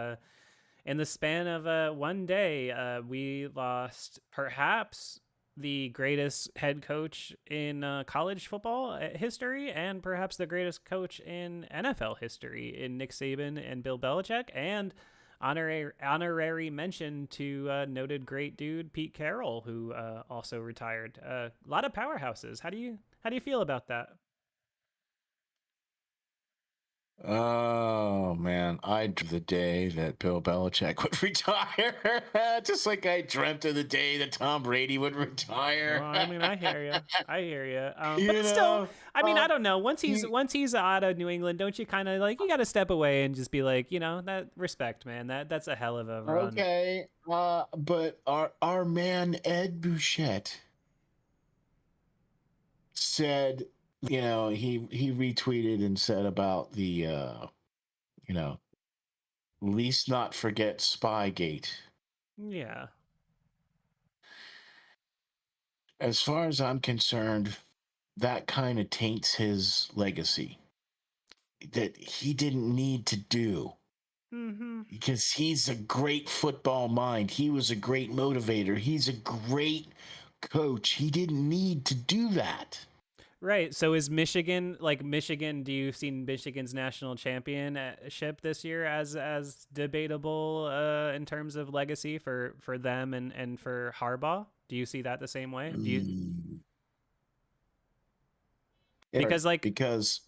In the span of one day, we lost perhaps the greatest head coach in college football history, and perhaps the greatest coach in NFL history in Nick Saban and Bill Belichick, and honorary mention to noted great dude Pete Carroll, who also retired. A lot of powerhouses. How do you feel about that?
Oh man, I dreamt the day that Bill Belichick would retire, just like I dreamt of the day that Tom Brady would
Well,
retire.
I mean, I hear you. I hear you. But
you
it's still,
know,
I mean, I don't know.
he,
Once he's out of New England, don't you kind of like you got to step away and just be like, that respect, man. That's a hell of a run.
okay, but our man Ed Bouchette said, he retweeted and said about the you know, least not forget Spygate.
Yeah.
As far as I'm concerned, that kind of taints his legacy that he didn't need to do
Mm-hmm.
because he's a great football mind. He was a great motivator. He's a great coach. He didn't need to do that.
Right. So is Michigan like Michigan? Do you see Michigan's national championship this year as debatable in terms of legacy for them and for Harbaugh? Do you see that the same way? Do you
Mm.
because like
Because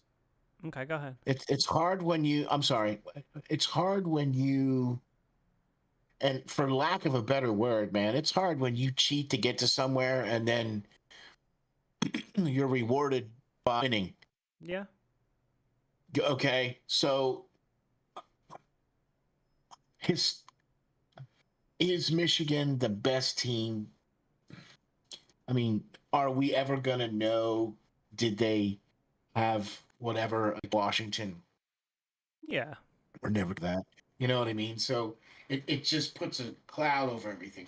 okay, go ahead.
it's hard when you. I'm sorry. It's hard when you. And for lack of a better word, man, it's hard when you cheat to get to somewhere and then you're rewarded by winning.
Yeah.
Okay, so his is Michigan the best team? I mean, are we ever gonna know? Did they have whatever like Washington
Yeah.
or never that? You know what I mean? So it just puts a cloud over everything.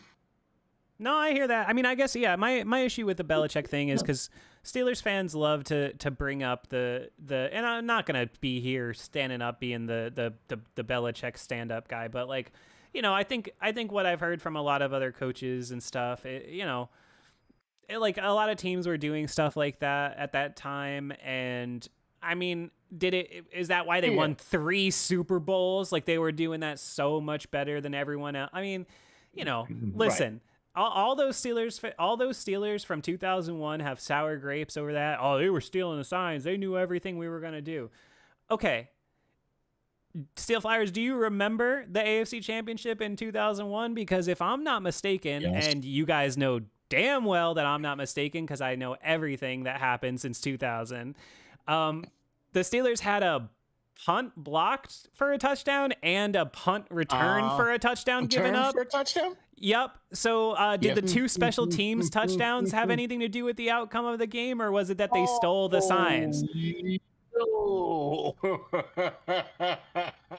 No, I hear that. I mean, I guess yeah. My issue with the Belichick thing is because Steelers fans love to bring up the and I'm not gonna be here standing up being the Belichick stand up guy, but like, I think what I've heard from a lot of other coaches and stuff, like a lot of teams were doing stuff like that at that time, and I mean, is that why they
Yeah,
won 3 Super Bowls? Like they were doing that so much better than everyone else. I mean,
right.
listen, all those Steelers from 2001 have sour grapes over that. Oh, they were stealing the signs. They knew everything we were gonna do. Okay, Steel Flyers, do you remember the AFC Championship in 2001? Because if I'm not mistaken,
Yes.
and you guys know damn well that I'm not mistaken because I know everything that happened since 2000, um, the Steelers had a punt blocked for a touchdown and a punt returned for a touchdown given
Return for
up.
a touchdown?
Yep. So did
Yep.
the two special teams touchdowns have anything to do with the outcome of the game, or was it that they stole the signs?
Oh, no.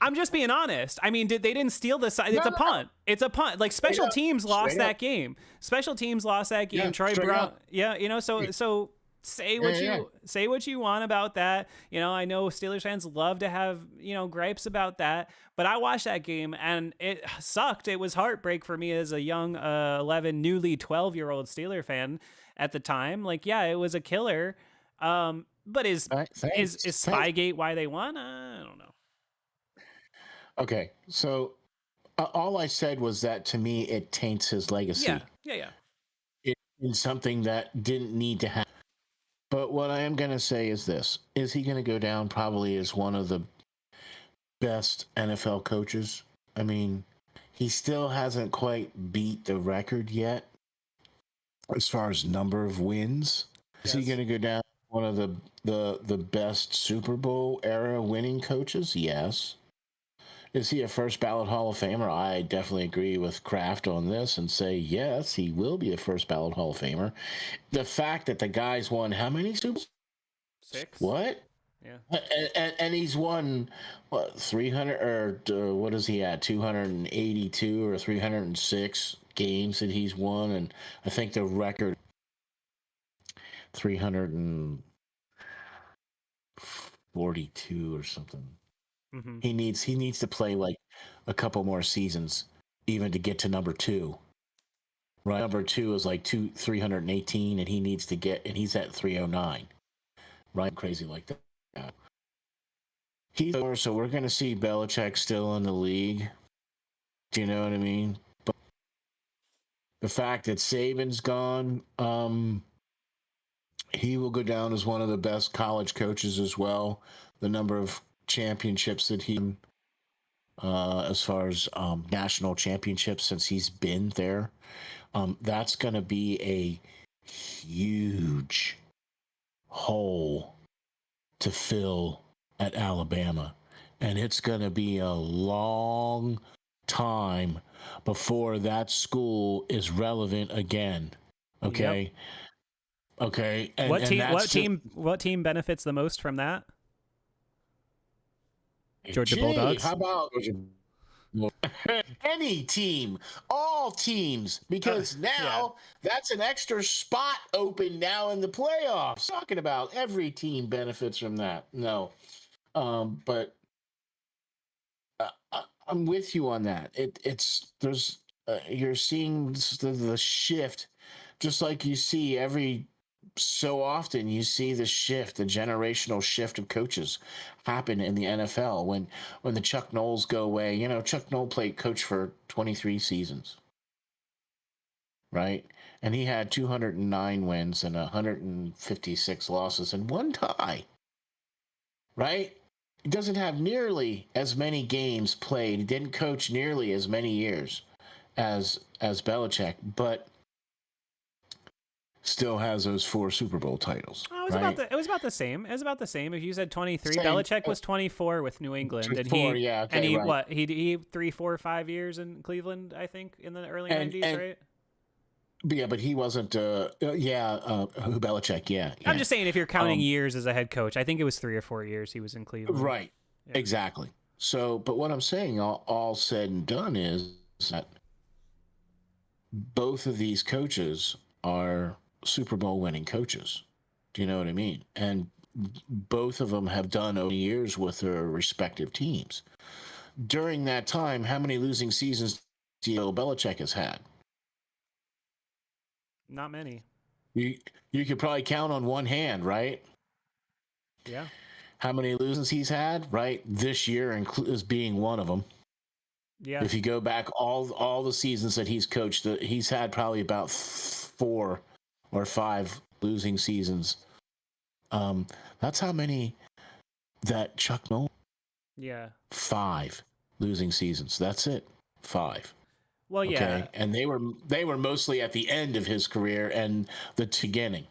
I'm just being honest. I mean, they didn't steal the side. It's
No,
a
no,
punt. It's a punt. Like
straight
special
up.
teams lost
Straight up.
that game. Special teams lost that game.
Yeah,
Troy
straight
Brown.
up.
Yeah,
Yeah,
so say
yeah,
what
yeah.
you want about that. I know Steelers fans love to have gripes about that, but I watched that game and it sucked. It was heartbreak for me as a young 11, newly 12-year-old Steeler fan at the time. Like, yeah, it was a killer. But is
All right,
is
thanks.
is
Thanks.
Spygate why they won? I don't know.
Okay, so all I said was that to me it taints his
Yeah,
legacy.
yeah.
In something that didn't need to happen. But what I am going to say is this: is he going to go down probably as one of the best NFL coaches? I mean, he still hasn't quite beat the record yet as far as number of wins. Is he
Yes.
going to go down one of the best Super Bowl era winning coaches? Yes. Is he a first ballot Hall of Famer? I definitely agree with Kraft on this and say yes, he will be a first ballot Hall of Famer. The fact that the guy's won how many Super Bowls?
6.
What?
Yeah.
And he's won what 300 or what is he at 282 or 306 games that he's won, and I think the record 342 or something.
Mm-hmm.
He needs to play like a couple more seasons even to get to number 2. Right, number 2 is like 318, and he's at 309. Right, crazy like that. So we're going to see Belichick still in the league. Do you know what I mean? But the fact that Saban's gone, he will go down as one of the best college coaches as well. The number of championships that he, as far as national championships since he's been there, that's going to be a huge hole to fill at Alabama. And it's going to be a long time before that school is relevant again. Okay.
Yep.
Okay. And,
What
and
team?
that's
What team benefits the most from that? Georgia
Gee,
Bulldogs.
how about any team, all teams, because now that's an extra spot open now in the playoffs. Talking about every team benefits from that. No, but I'm with you on that. There's you're seeing the shift, just like you see every so often. You see the shift, the generational shift of coaches happen in the NFL when the Chuck Knowles go away. You know, Chuck Noll played coach for 23 seasons, right? And he had 209 wins and 156 losses and one tie, right? He doesn't have nearly as many games played. He didn't coach nearly as many years as Belichick, but still has those 4 Super Bowl titles.
Oh, it was about the same. It was about the same. If you said 23,
Same.
Belichick was 24 with New England, and
24, yeah, okay,
and he
right.
what? He 3, 4, 5 years in Cleveland, I think, in the early 90s, right?
Yeah, but he wasn't. Who Belichick? Yeah,
I'm just saying, if you're counting years as a head coach, I think it was 3 or 4 years he was in Cleveland.
Right. Yeah. Exactly. So, but what I'm saying, all said and done, is that both of these coaches are Super Bowl winning coaches. Do you know what I mean? And both of them have done over years with their respective teams. During that time, how many losing seasons do you know Belichick has had?
Not many.
You could probably count on one hand, right?
Yeah.
How many losses he's had, right? This year is being one of them.
Yeah.
If you go back all the seasons that he's coached, he's had probably about 4 or 5 losing seasons. That's how many that Chuck Noll.
Yeah.
5 losing seasons. That's it. 5.
Well, yeah.
Okay? And they were mostly at the end of his career and the beginning.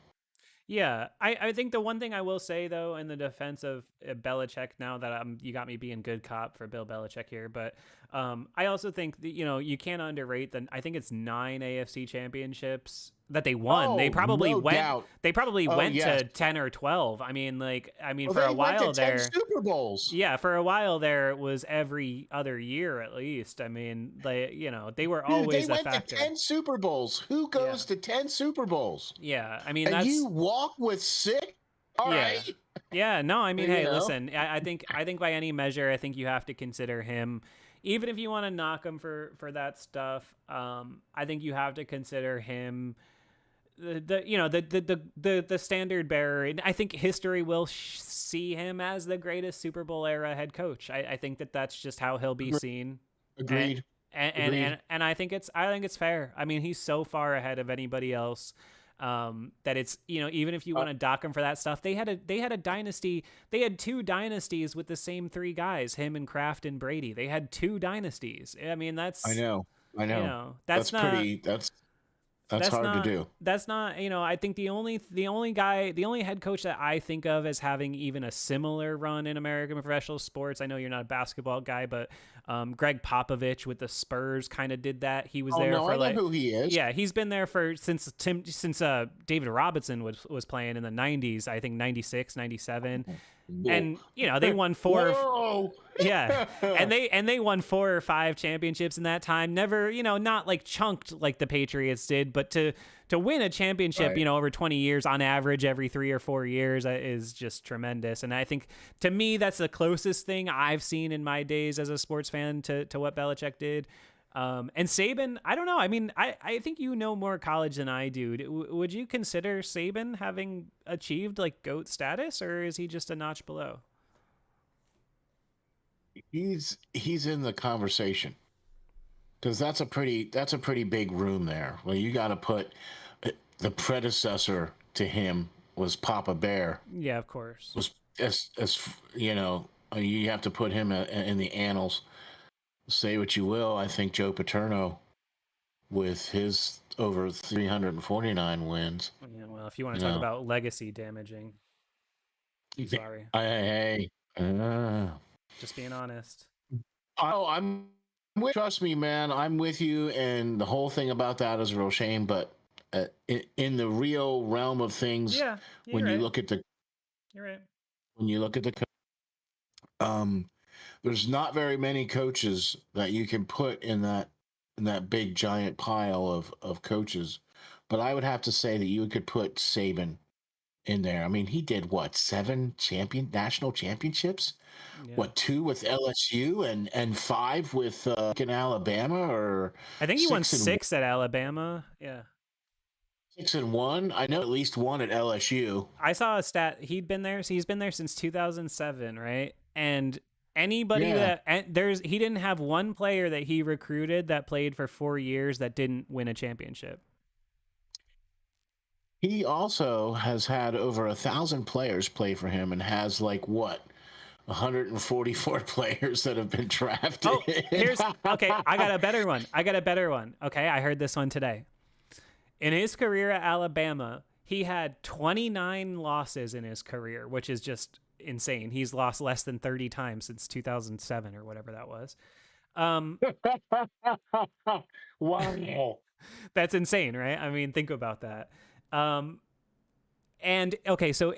Yeah, I think the one thing I will say, though, in the defense of Belichick, now that you got me being good cop for Bill Belichick here, but I also think that, you can't underrate I think it's 9 AFC championships that they won. They probably went to 10 or 12. I mean, for a while there,
10 Super Bowls.
Yeah, for a while there, it was every other year at least. I mean, they were always a factor.
They went to 10 Super Bowls. Who goes to 10 Super Bowls?
Yeah, I mean,
and you walk with 6? All right.
Yeah, no, I mean, hey, listen, I think by any measure, I think you have to consider him, even if you want to knock him for that stuff. I think you have to consider him the standard bearer, and I think history will see him as the greatest Super Bowl era head coach. I think that's just how he'll be seen.
Agreed.
And I think it's fair. I mean, he's so far ahead of anybody else that it's, even if you want to dock him for that stuff, they had a dynasty. They had 2 dynasties with the same 3 guys, him and Kraft and Brady. They had 2 dynasties. I mean, I know. That's
hard to do.
That's not, I think the only head coach that I think of as having even a similar run in American professional sports, I know you're not a basketball guy, but Greg Popovich with the Spurs kind of did that. He was there for
I know who he is.
Yeah, he's been there since David Robinson was playing in the 90s, I think 96, 97. And they won 4.
Whoa.
Yeah, and they won 4 or 5 championships in that time. Never, not like chunked like the Patriots did, but to win a championship,
right,
over 20 years on average, every 3 or 4 years, is just tremendous. And I think, to me, that's the closest thing I've seen in my days as a sports fan to what Belichick did. And Saban, I don't know. I mean, I think you know more college than I do. Would you consider Saban having achieved like GOAT status, or is he just a notch below?
He's in the conversation, because that's a pretty big room there. Well, you got to put the predecessor to him was Papa Bear.
Yeah, of course.
Was as you have to put him in the annals. Say what you will, I think Joe Paterno, with his over 349 wins.
Yeah, well, if you want to talk about legacy damaging, sorry. Just being honest.
Oh, trust me, man. I'm with you, and the whole thing about that is a real shame. But in the real realm of things,
you're right.
You're right. When you look at there's not very many coaches that you can put in that big giant pile of coaches. But I would have to say that you could put Saban in there. I mean, he did what, 7 national championships? Yeah. What, 2 with LSU and 5 with in Alabama, or
I think he won 6 at Alabama. Yeah.
6-1. I know at least 1 at LSU.
I saw a stat. He's been there since 2007, right? And anybody he didn't have one player that he recruited that played for 4 years that didn't win a championship.
He also has had over 1,000 players play for him, and has 144 players that have been drafted.
Oh, okay. I got a better one. Okay, I heard this one today. In his career at Alabama, he had 29 losses in his career, which is just insane. He's lost less than 30 times since 2007 or whatever that was.
Wow.
That's insane, right? I mean, think about that. And okay, so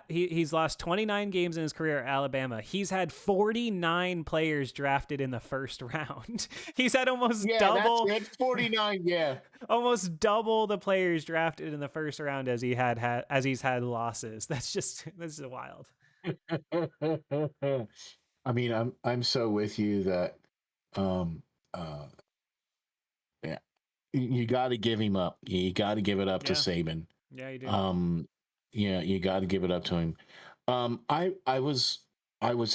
he's lost 29 games in his career at Alabama. He's had 49 players drafted in the first round. He's had almost double.
That's 49, yeah.
Almost double the players drafted in the first round as he's had losses. This is wild.
I mean, I'm so with you that you got to give him up. You got to give it up to Saban.
Yeah, you do.
You got to give it up to him. I was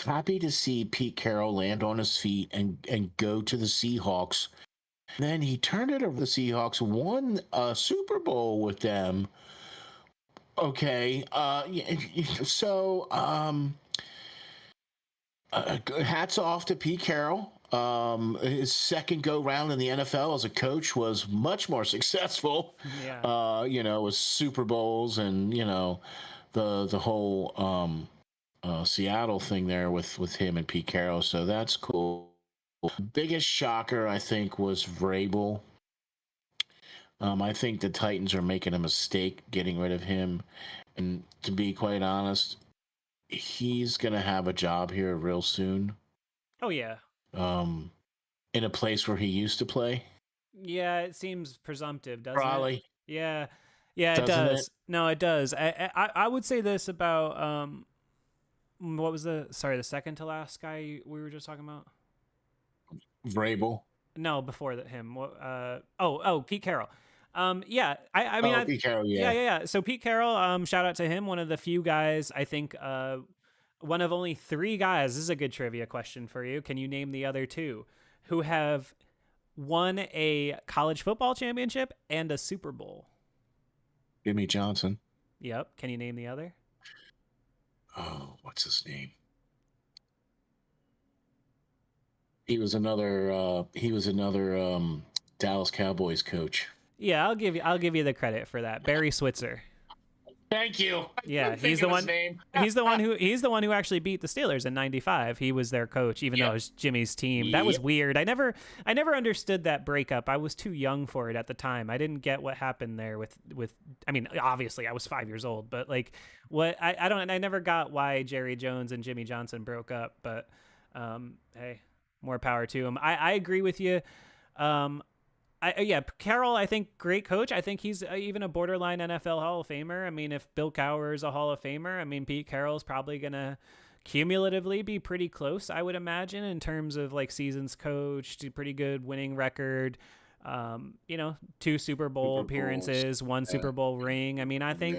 happy to see Pete Carroll land on his feet and go to the Seahawks. Then he turned it over. The Seahawks won a Super Bowl with them. Okay, so hats off to Pete Carroll. His second go round in the NFL as a coach was much more successful.
Yeah.
With Super Bowls and the whole Seattle thing there with him and Pete Carroll. So that's cool. Biggest shocker, I think, was Vrabel. I think the Titans are making a mistake getting rid of him, and to be quite honest, he's gonna have a job here real soon.
Oh yeah.
In a place where he used to play.
Yeah, it seems presumptive, doesn't
Probably.
it? Yeah, it does. No, it does. I would say this about what was the second to last guy we were just talking about?
Vrabel.
No, before him. Pete Carroll. I mean,
Pete Carroll, yeah.
Yeah. So Pete Carroll, shout out to him. One of the few guys, I think, one of only 3 guys. This is a good trivia question for you. Can you name the other 2 who have won a college football championship and a Super Bowl?
Jimmy Johnson.
Yep. Can you name the other?
Oh, what's his name? He was another Dallas Cowboys coach.
Yeah, I'll give you the credit for that. Barry Switzer.
Thank you.
Yeah, he's the one. He's the one who actually beat the Steelers in '95. He was their coach, even though it was Jimmy's team. That was weird. I never understood that breakup. I was too young for it at the time. I didn't get what happened there with. I mean, obviously I was 5 years old, but I never got why Jerry Jones and Jimmy Johnson broke up. But hey, more power to him. I agree with you. Carroll, I think great coach. I think he's even a borderline NFL Hall of Famer. I mean, if Bill Cowher is a Hall of Famer, I mean, Pete Carroll's probably going to cumulatively be pretty close, I would imagine, in terms of seasons coached, pretty good winning record, 2 Super Bowl appearances, 1 Super Bowl ring. I mean, I think,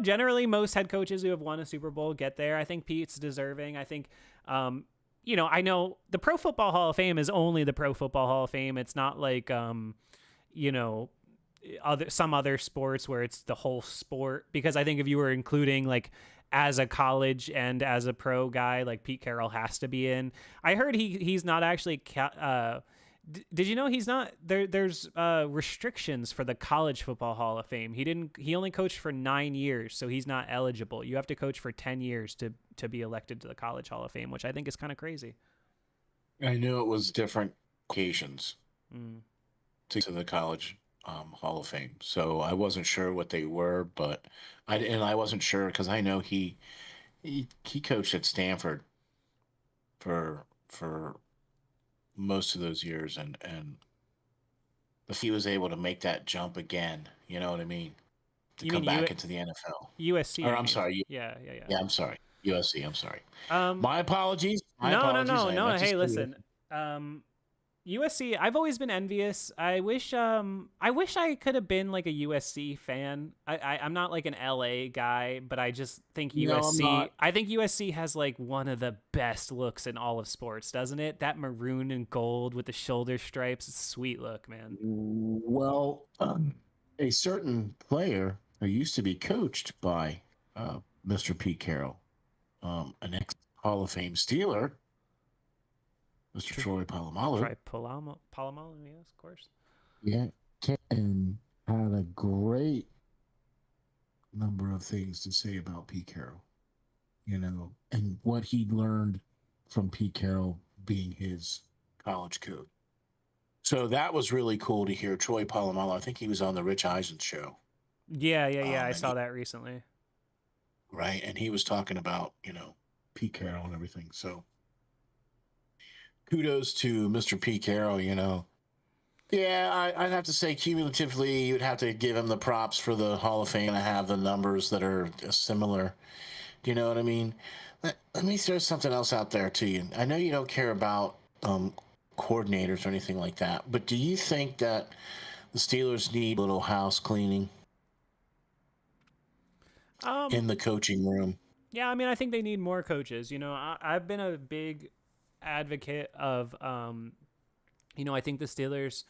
generally most head coaches who have won a Super Bowl get there. I think Pete's deserving. I think, I know the Pro Football Hall of Fame is only the Pro Football Hall of Fame. It's not like, some other sports where it's the whole sport. Because I think if you were including as a college and as a pro guy, like Pete Carroll has to be in. I heard he's not actually. Did you know he's not there? There's restrictions for the College Football Hall of Fame. He only coached for 9 years, so he's not eligible. You have to coach for 10 years to be elected to the College Hall of Fame, which I think is kind of crazy.
I knew it was different occasions to the College Hall of Fame, so I wasn't sure what they were, but I wasn't sure because I know he coached at Stanford for most of those years, and if he was able to make that jump again, you know what I mean, to come back into the NFL.
USC.
Or I'm sorry.
Yeah.
Yeah, I'm sorry. USC. I'm sorry.
Um,
My apologies.
No. Hey, listen. USC. I've always been envious. I wish I could have been like a USC fan. I'm not like an LA guy, but I just think USC. I think USC has like one of the best looks in all of sports, doesn't it? That maroon and gold with the shoulder stripes. It's a sweet look, man.
Well, a certain player who used to be coached by Mr. Pete Carroll, an ex Hall of Fame Steeler, Mr. Troy Polamalu.
Polamalu, yes, of course.
Yeah, and had a great number of things to say about Pete Carroll, and what he learned from Pete Carroll being his college coach. So that was really cool to hear. Troy Polamalu, I think he was on the Rich Eisen show.
Yeah. I saw that recently.
Right, and he was talking about, Pete Carroll and everything. So kudos to Mr. Pete Carroll, Yeah, I'd have to say cumulatively, you'd have to give him the props for the Hall of Fame and have the numbers that are similar. Do you know what I mean? Let me throw something else out there to you. I know you don't care about coordinators or anything like that, but do you think that the Steelers need a little house cleaning in the coaching room?
Yeah, I mean, I think they need more coaches. I've been a big advocate of, I think the Steelers,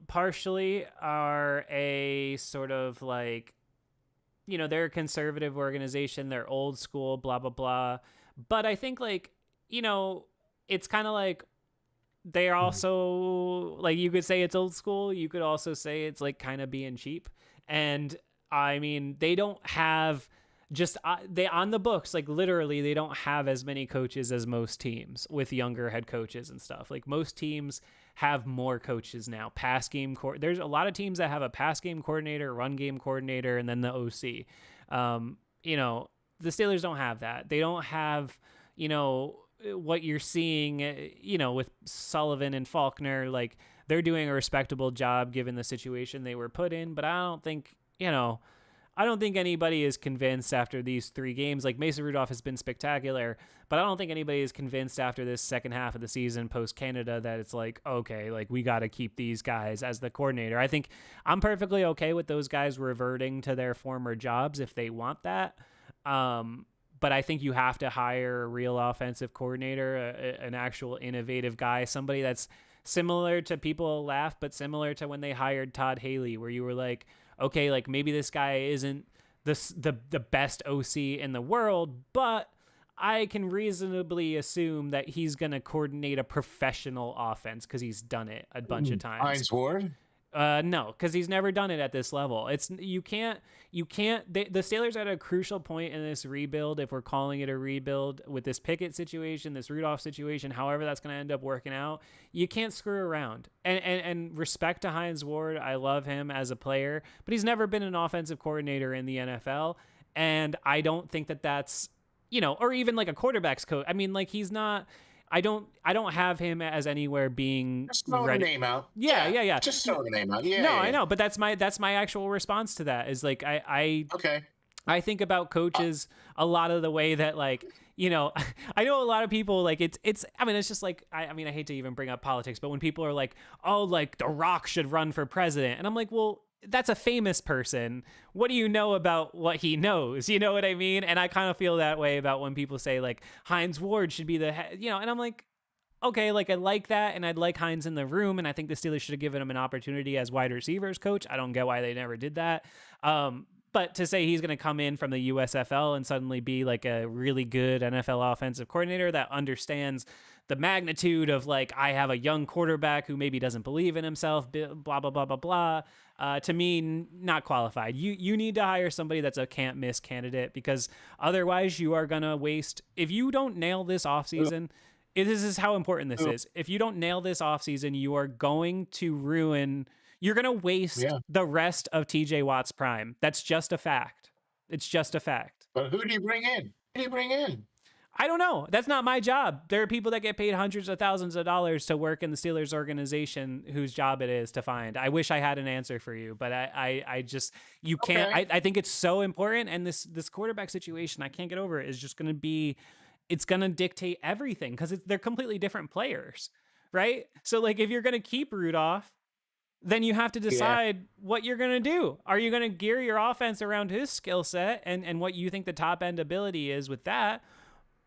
partially are a sort of like, they're a conservative organization. They're old school, blah, blah, blah. But I think like, it's kind of like they're also like, you could say it's old school. You could also say it's like kind of being cheap. And I mean, they don't have they on the books, like literally they don't have as many coaches as most teams with younger head coaches and stuff. Like most teams have more coaches now. Pass game there's a lot of teams that have a pass game coordinator, run game coordinator, and then the OC. The Steelers don't have that. They don't have, what you're seeing, with Sullivan and Faulkner. Like they're doing a respectable job given the situation they were put in, but I don't think anybody is convinced after these 3 games. Like Mason Rudolph has been spectacular, but I don't think anybody is convinced after this second half of the season post Canada that it's like, okay, like we got to keep these guys as the coordinator. I think I'm perfectly okay with those guys reverting to their former jobs if they want that. But I think you have to hire a real offensive coordinator, an actual innovative guy, somebody that's similar to, people laugh, but similar to when they hired Todd Haley, where you were like, okay, like maybe this guy isn't the best OC in the world, but I can reasonably assume that he's going to coordinate a professional offense because he's done it a bunch of times.
Hines Ward?
No, because he's never done it at this level. The Steelers are at a crucial point in this rebuild, if we're calling it a rebuild, with this Pickett situation, this Rudolph situation, however that's going to end up working out. You can't screw around. And respect to Hines Ward, I love him as a player, but he's never been an offensive coordinator in the NFL, and I don't think that's, or even like a quarterback's coach. I mean, like he's not. I don't have him as anywhere being
just throw the name out.
Yeah.
Just throw the name out. Yeah.
No, yeah. I know, but that's my actual response to that is like
okay.
I think about coaches a lot of the way that like, I know a lot of people like it's I mean, it's just like I hate to even bring up politics, but when people are like, oh, like The Rock should run for president, and I'm like, well, that's a famous person. What do you know about what he knows? You know what I mean? And I kind of feel that way about when people say like Hines Ward should be the head, and I'm like, okay, like I like that. And I'd like Hines in the room. And I think the Steelers should have given him an opportunity as wide receivers coach. I don't get why they never did that. But to say he's going to come in from the USFL and suddenly be like a really good NFL offensive coordinator that understands the magnitude of like, I have a young quarterback who maybe doesn't believe in himself, blah, blah, blah, blah, blah. To me, not qualified. You need to hire somebody that's a can't miss candidate, because otherwise you are going to waste. If you don't nail this offseason, this is how important this is. If you don't nail this offseason, you are going to ruin. You're going to waste the rest of TJ Watt's prime. That's just a fact. It's just a fact.
But who do you bring in? Who do you bring in?
I don't know. That's not my job. There are people that get paid hundreds of thousands of dollars to work in the Steelers organization whose job it is to find. I wish I had an answer for you, but I just, you can't.
Okay.
I think it's so important. And this quarterback situation, I can't get over it, is just going to be, it's going to dictate everything, because they're completely different players, right? So like, if you're going to keep Rudolph, then you have to decide what you're going to do. Are you going to gear your offense around his skill set and what you think the top end ability is with that?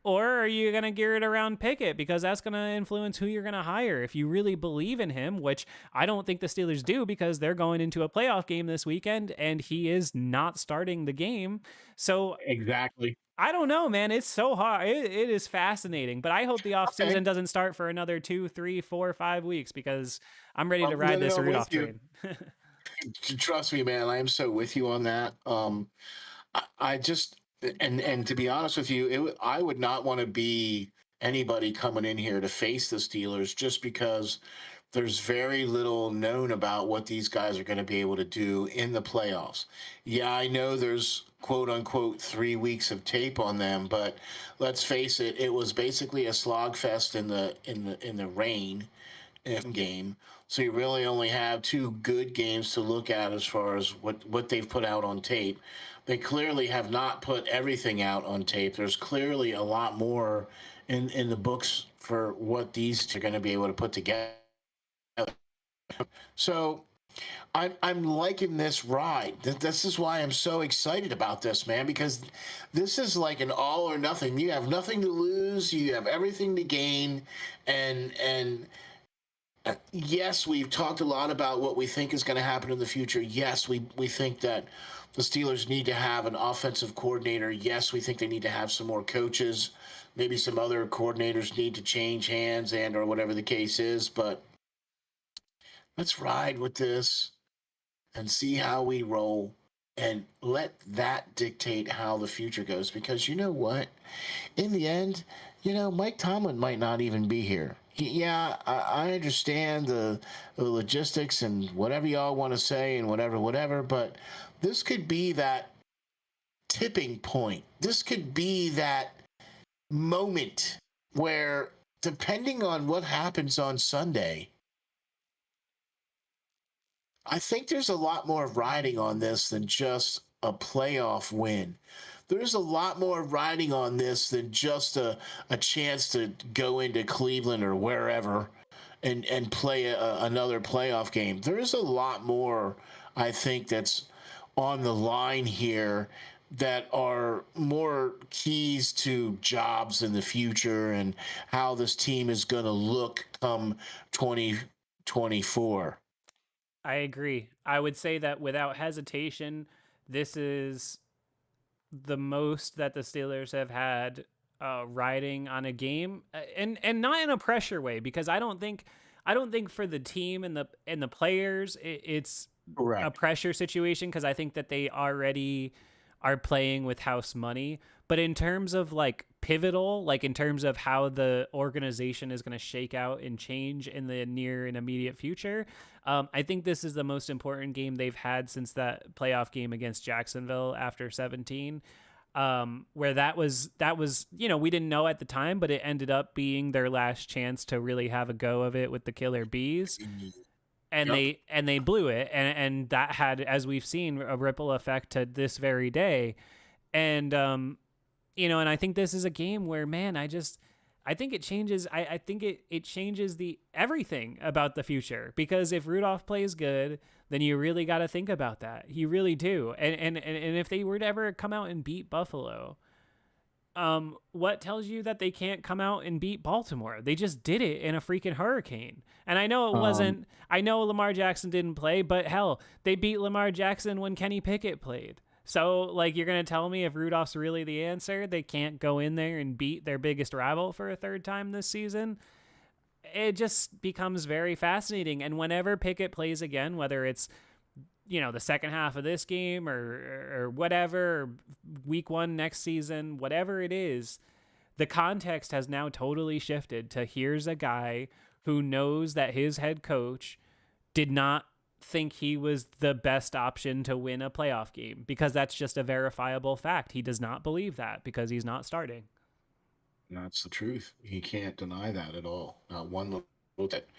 Or are you going to gear it around Pickett? Because that's going to influence who you're going to hire. If you really believe in him, which I don't think the Steelers do, because they're going into a playoff game this weekend and he is not starting the game. So
exactly.
I don't know, man. It's so hard. It is fascinating, but I hope the offseason doesn't start for another 2, 3, 4, 5 weeks, because I'm ready to ride this Rudolph train.
Trust me, man. I am so with you on that. I just, and to be honest with you, I would not want to be anybody coming in here to face the Steelers, just because there's very little known about what these guys are going to be able to do in the playoffs. Yeah, I know there's quote unquote 3 weeks of tape on them, but let's face it, it was basically a slogfest in the rain game. So you really only have 2 good games to look at as far as what they've put out on tape. They clearly have not put everything out on tape. There's clearly a lot more in the books for what these are going to be able to put together. So I'm liking this ride. This is why I'm so excited about this, man, because this is like an all or nothing. You have nothing to lose. You have everything to gain. And yes, we've talked a lot about what we think is going to happen in the future. Yes, we think that the Steelers need to have an offensive coordinator. Yes, we think they need to have some more coaches. Maybe some other coordinators need to change hands and or whatever the case is. But let's ride with this and see how we roll, and let that dictate how the future goes. Because you know what? In the end, Mike Tomlin might not even be here. I understand the logistics and whatever y'all want to say and whatever, but this could be that tipping point. This could be that moment where, depending on what happens on Sunday, I think there's a lot more riding on this than just a playoff win. There's a lot more riding on this than just a chance to go into Cleveland or wherever and play another playoff game. There is a lot more, I think, that's on the line here that are more keys to jobs in the future and how this team is going to look come 2024.
I agree. I would say that without hesitation, this is the most that the Steelers have had riding on a game, and not in a pressure way, because I don't think for the team and the players it's
Correct.
a pressure situation, because I think that they already are playing with house money. But in terms of like pivotal, like in terms of how the organization is going to shake out and change in the near and immediate future, I think this is the most important game they've had since that playoff game against Jacksonville after 17, where that was, we didn't know at the time, but it ended up being their last chance to really have a go of it with the Killer Bees. And they blew it, and that had, as we've seen, a ripple effect to this very day. And and I think this is a game where, man, I think it changes. I think it changes the everything about the future, because if Rudolph plays good, then you really got to think about that. You really do. And if they were to ever come out and beat Buffalo, what tells you that they can't come out and beat Baltimore? They just did it in a freaking hurricane. And I know it wasn't, I know Lamar Jackson didn't play, but hell, they beat Lamar Jackson when Kenny Pickett played. So, like, you're going to tell me if Rudolph's really the answer, they can't go in there and beat their biggest rival for a third time this season? It just becomes very fascinating. And whenever Pickett plays again, whether it's, the second half of this game or whatever, or week 1 next season, whatever it is, the context has now totally shifted to here's a guy who knows that his head coach did not think he was the best option to win a playoff game, because that's just a verifiable fact. He does not believe that because he's not starting.
That's the truth. He can't deny that at all. Not one little bit.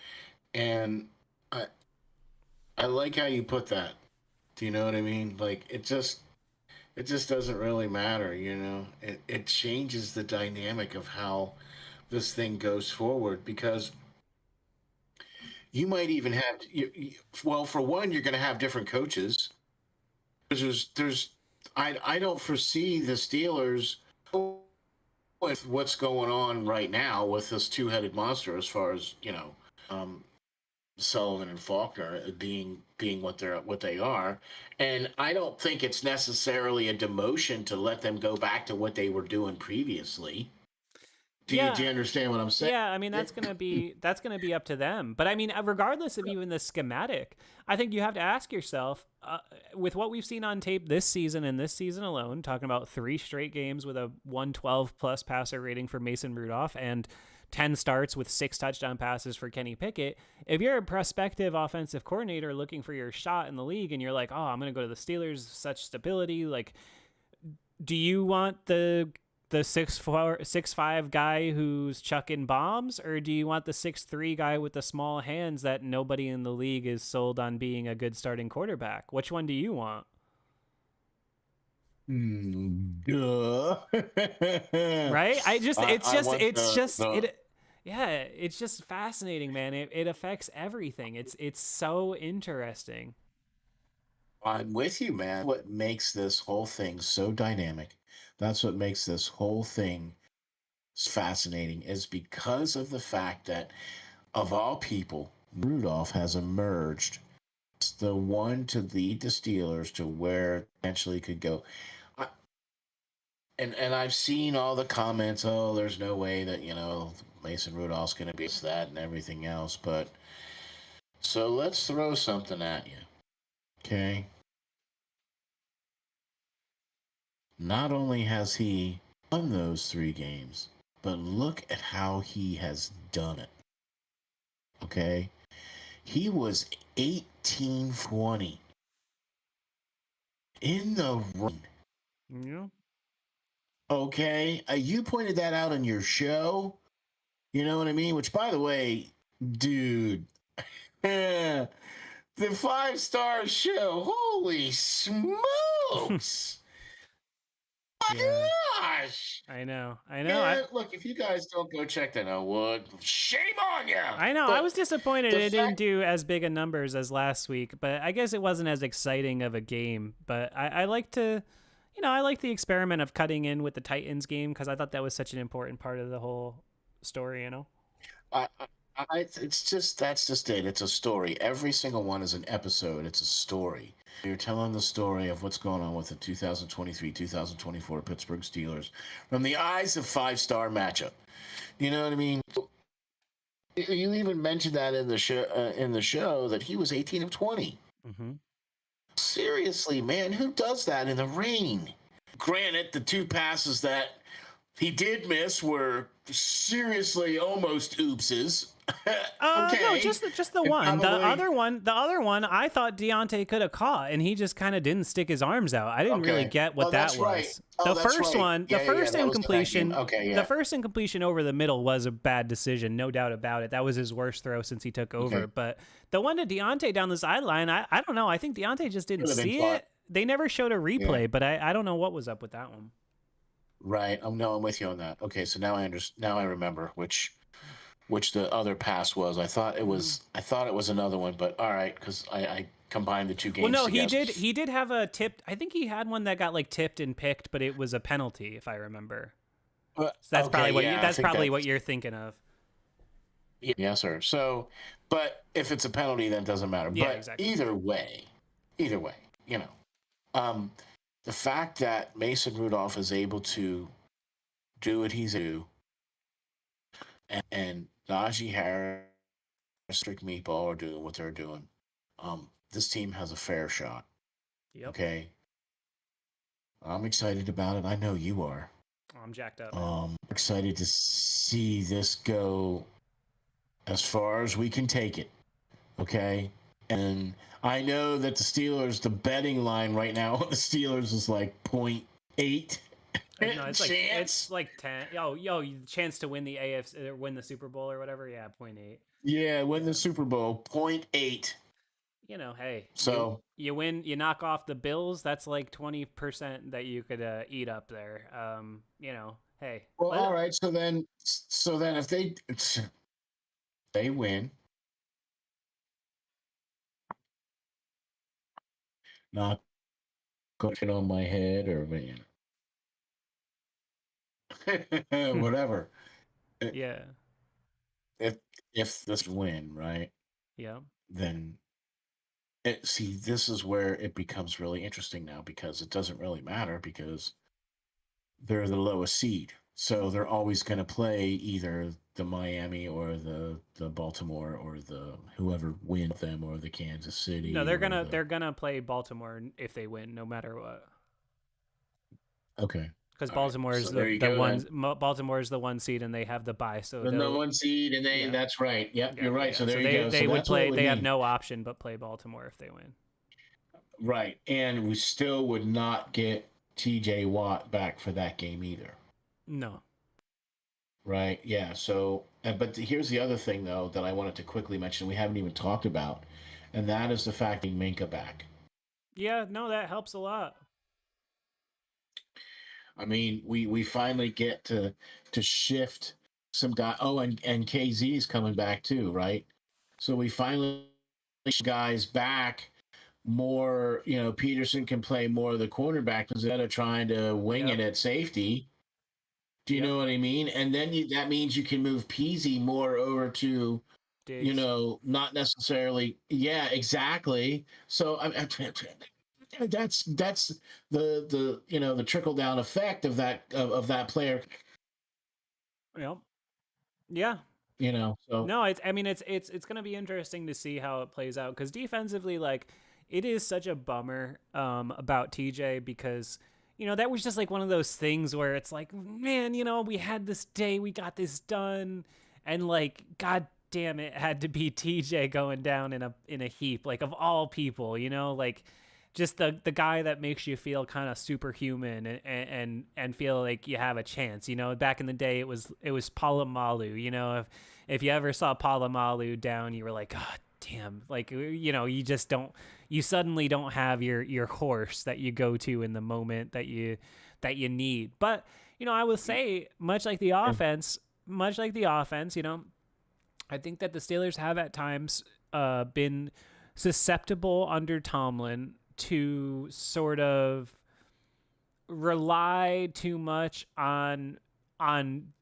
And I like how you put that. Do you know what I mean? Like, it just doesn't really matter, It changes the dynamic of how this thing goes forward, because you might even have, well, for one, you're going to have different coaches. I don't foresee the Steelers with what's going on right now with this two-headed monster, as far as Sullivan and Faulkner being what they are, and I don't think it's necessarily a demotion to let them go back to what they were doing previously. Do you understand what I'm saying?
Yeah, I mean, that's gonna be up to them. But I mean, regardless of even the schematic, I think you have to ask yourself, with what we've seen on tape this season and this season alone, talking about 3 straight games with a 112 plus passer rating for Mason Rudolph and 10 starts with 6 touchdown passes for Kenny Pickett. If you're a prospective offensive coordinator looking for your shot in the league and you're like, oh, I'm going to go to the Steelers, such stability, like, do you want the 6'4", 6'5" guy who's chucking bombs, or do you want the 6'3" guy with the small hands that nobody in the league is sold on being a good starting quarterback? Which one do you want?
Duh.
Right? It's just fascinating, man. It affects everything. It's so interesting.
I'm with you, man. What makes this whole thing so dynamic, that's what makes this whole thing fascinating, is because of the fact that, of all people, Rudolph has emerged as the one to lead the Steelers to where it eventually could go. And I've seen all the comments, oh, there's no way that, Mason Rudolph's going to be that and everything else. But so let's throw something at you. Okay. Not only has he won those 3 games, but look at how he has done it. Okay. He was 18-20 in the run.
Yeah.
Okay. You pointed that out on your show. You know what I mean? Which, by the way, dude, the 5-star show, holy smokes. My gosh.
I know.
Yeah, look, if you guys don't go check that out, shame on you.
I know. I was disappointed it didn't do as big a numbers as last week, but I guess it wasn't as exciting of a game. But I like to, I like the experiment of cutting in with the Titans game, because I thought that was such an important part of the whole story,
It's just, that's just it. It's a story. Every single one is an episode. It's a story. You're telling the story of what's going on with the 2023-2024 Pittsburgh Steelers from the eyes of 5-star matchup. You know what I mean? You even mentioned that in the show that he was 18 of 20.
Mm-hmm.
Seriously, man, who does that in the rain? Granted, the 2 passes that he did miss were seriously almost oopses. Okay.
No, just the one. Probably... The other one, I thought Deontay could have caught, and he just kind of didn't stick his arms out. I didn't really get what that was.
Right.
The first one, the first incompletion,
the
first incompletion over the middle was a bad decision, no doubt about it. That was his worst throw since he took over. Okay. But the one to Deontay down the sideline, I don't know. I think Deontay just didn't see it. They never showed a replay, but I don't know what was up with that one.
Right. No, I'm with you on that. Okay, so now I remember which the other pass was. I thought it was another one, but all right, because I combined the 2 games.
Well, no,
together.
he did have a tipped. I think he had one that got like tipped and picked, but it was a penalty, if I remember. So that's probably what you're thinking of.
Yes, sir. So, but if it's a penalty, then it doesn't matter.
Yeah,
but
exactly.
Either way, the fact that Mason Rudolph is able to do what he's do, and Najee Harris, Strick Meatball are doing what they're doing, this team has a fair shot.
Yep.
Okay. I'm excited about it. I know you are.
I'm jacked up. Man.
Excited to see this go as far as we can take it. Okay. And I know that the Steelers, the betting line right now on the Steelers is like 0.8.
No, it's like 10. Yo, chance to win the AFC or win the Super Bowl or whatever. Yeah, 0.8.
Yeah, win the Super Bowl, 0.8.
You know, hey,
so
you win, you knock off the Bills. That's like 20% that you could eat up there. You know, hey.
Well, all right. So then if they win, not going on my head or whatever.
Yeah.
If this win, right?
Yeah.
Then see, this is where it becomes really interesting now, because it doesn't really matter, because they're the lowest seed. So they're always going to play either the Miami or the Baltimore or the whoever wins them, or the Kansas City.
No, they're gonna play Baltimore if they win, no matter what.
Okay.
Because Baltimore is the one. Baltimore is the one seed, and they have the bye. So
the one seed, and that's right. Yep, you're right. Yeah. So there you go.
They would play. They have no option but play Baltimore if they win.
Right, and we still would not get T.J. Watt back for that game either.
No.
Right. Yeah. So, but here's the other thing though that I wanted to quickly mention. We haven't even talked about, and that is the fact that Minka back.
Yeah. No, that helps a lot.
I mean, we finally get to shift some guy. Oh, and KZ is coming back too, right? So we finally guys back more. You know, Peterson can play more of the cornerback instead of trying to wing it at safety. Do you know what I mean? And then that means you can move Peasy more over to, Diggs. You know, not necessarily. Yeah, exactly. So that's the you know, the trickle down effect of that player.
Yep. Yeah.
You know, so
no, it's going to be interesting to see how it plays out, because defensively, like, it is such a bummer about TJ, because, you know, that was just like one of those things where it's like, man, you know, we had this day, we got this done, and like, god damn, it had to be TJ going down in a heap, like, of all people, you know, like, just the guy that makes you feel kind of superhuman and feel like you have a chance. You know, back in the day, it was Polamalu. You know, if you ever saw Polamalu down, you were like, God damn, like, you know, you suddenly don't have your horse that you go to in the moment that you need. But, you know, I would say, much like the offense, you know, I think that the Steelers have at times been susceptible under Tomlin to sort of rely too much on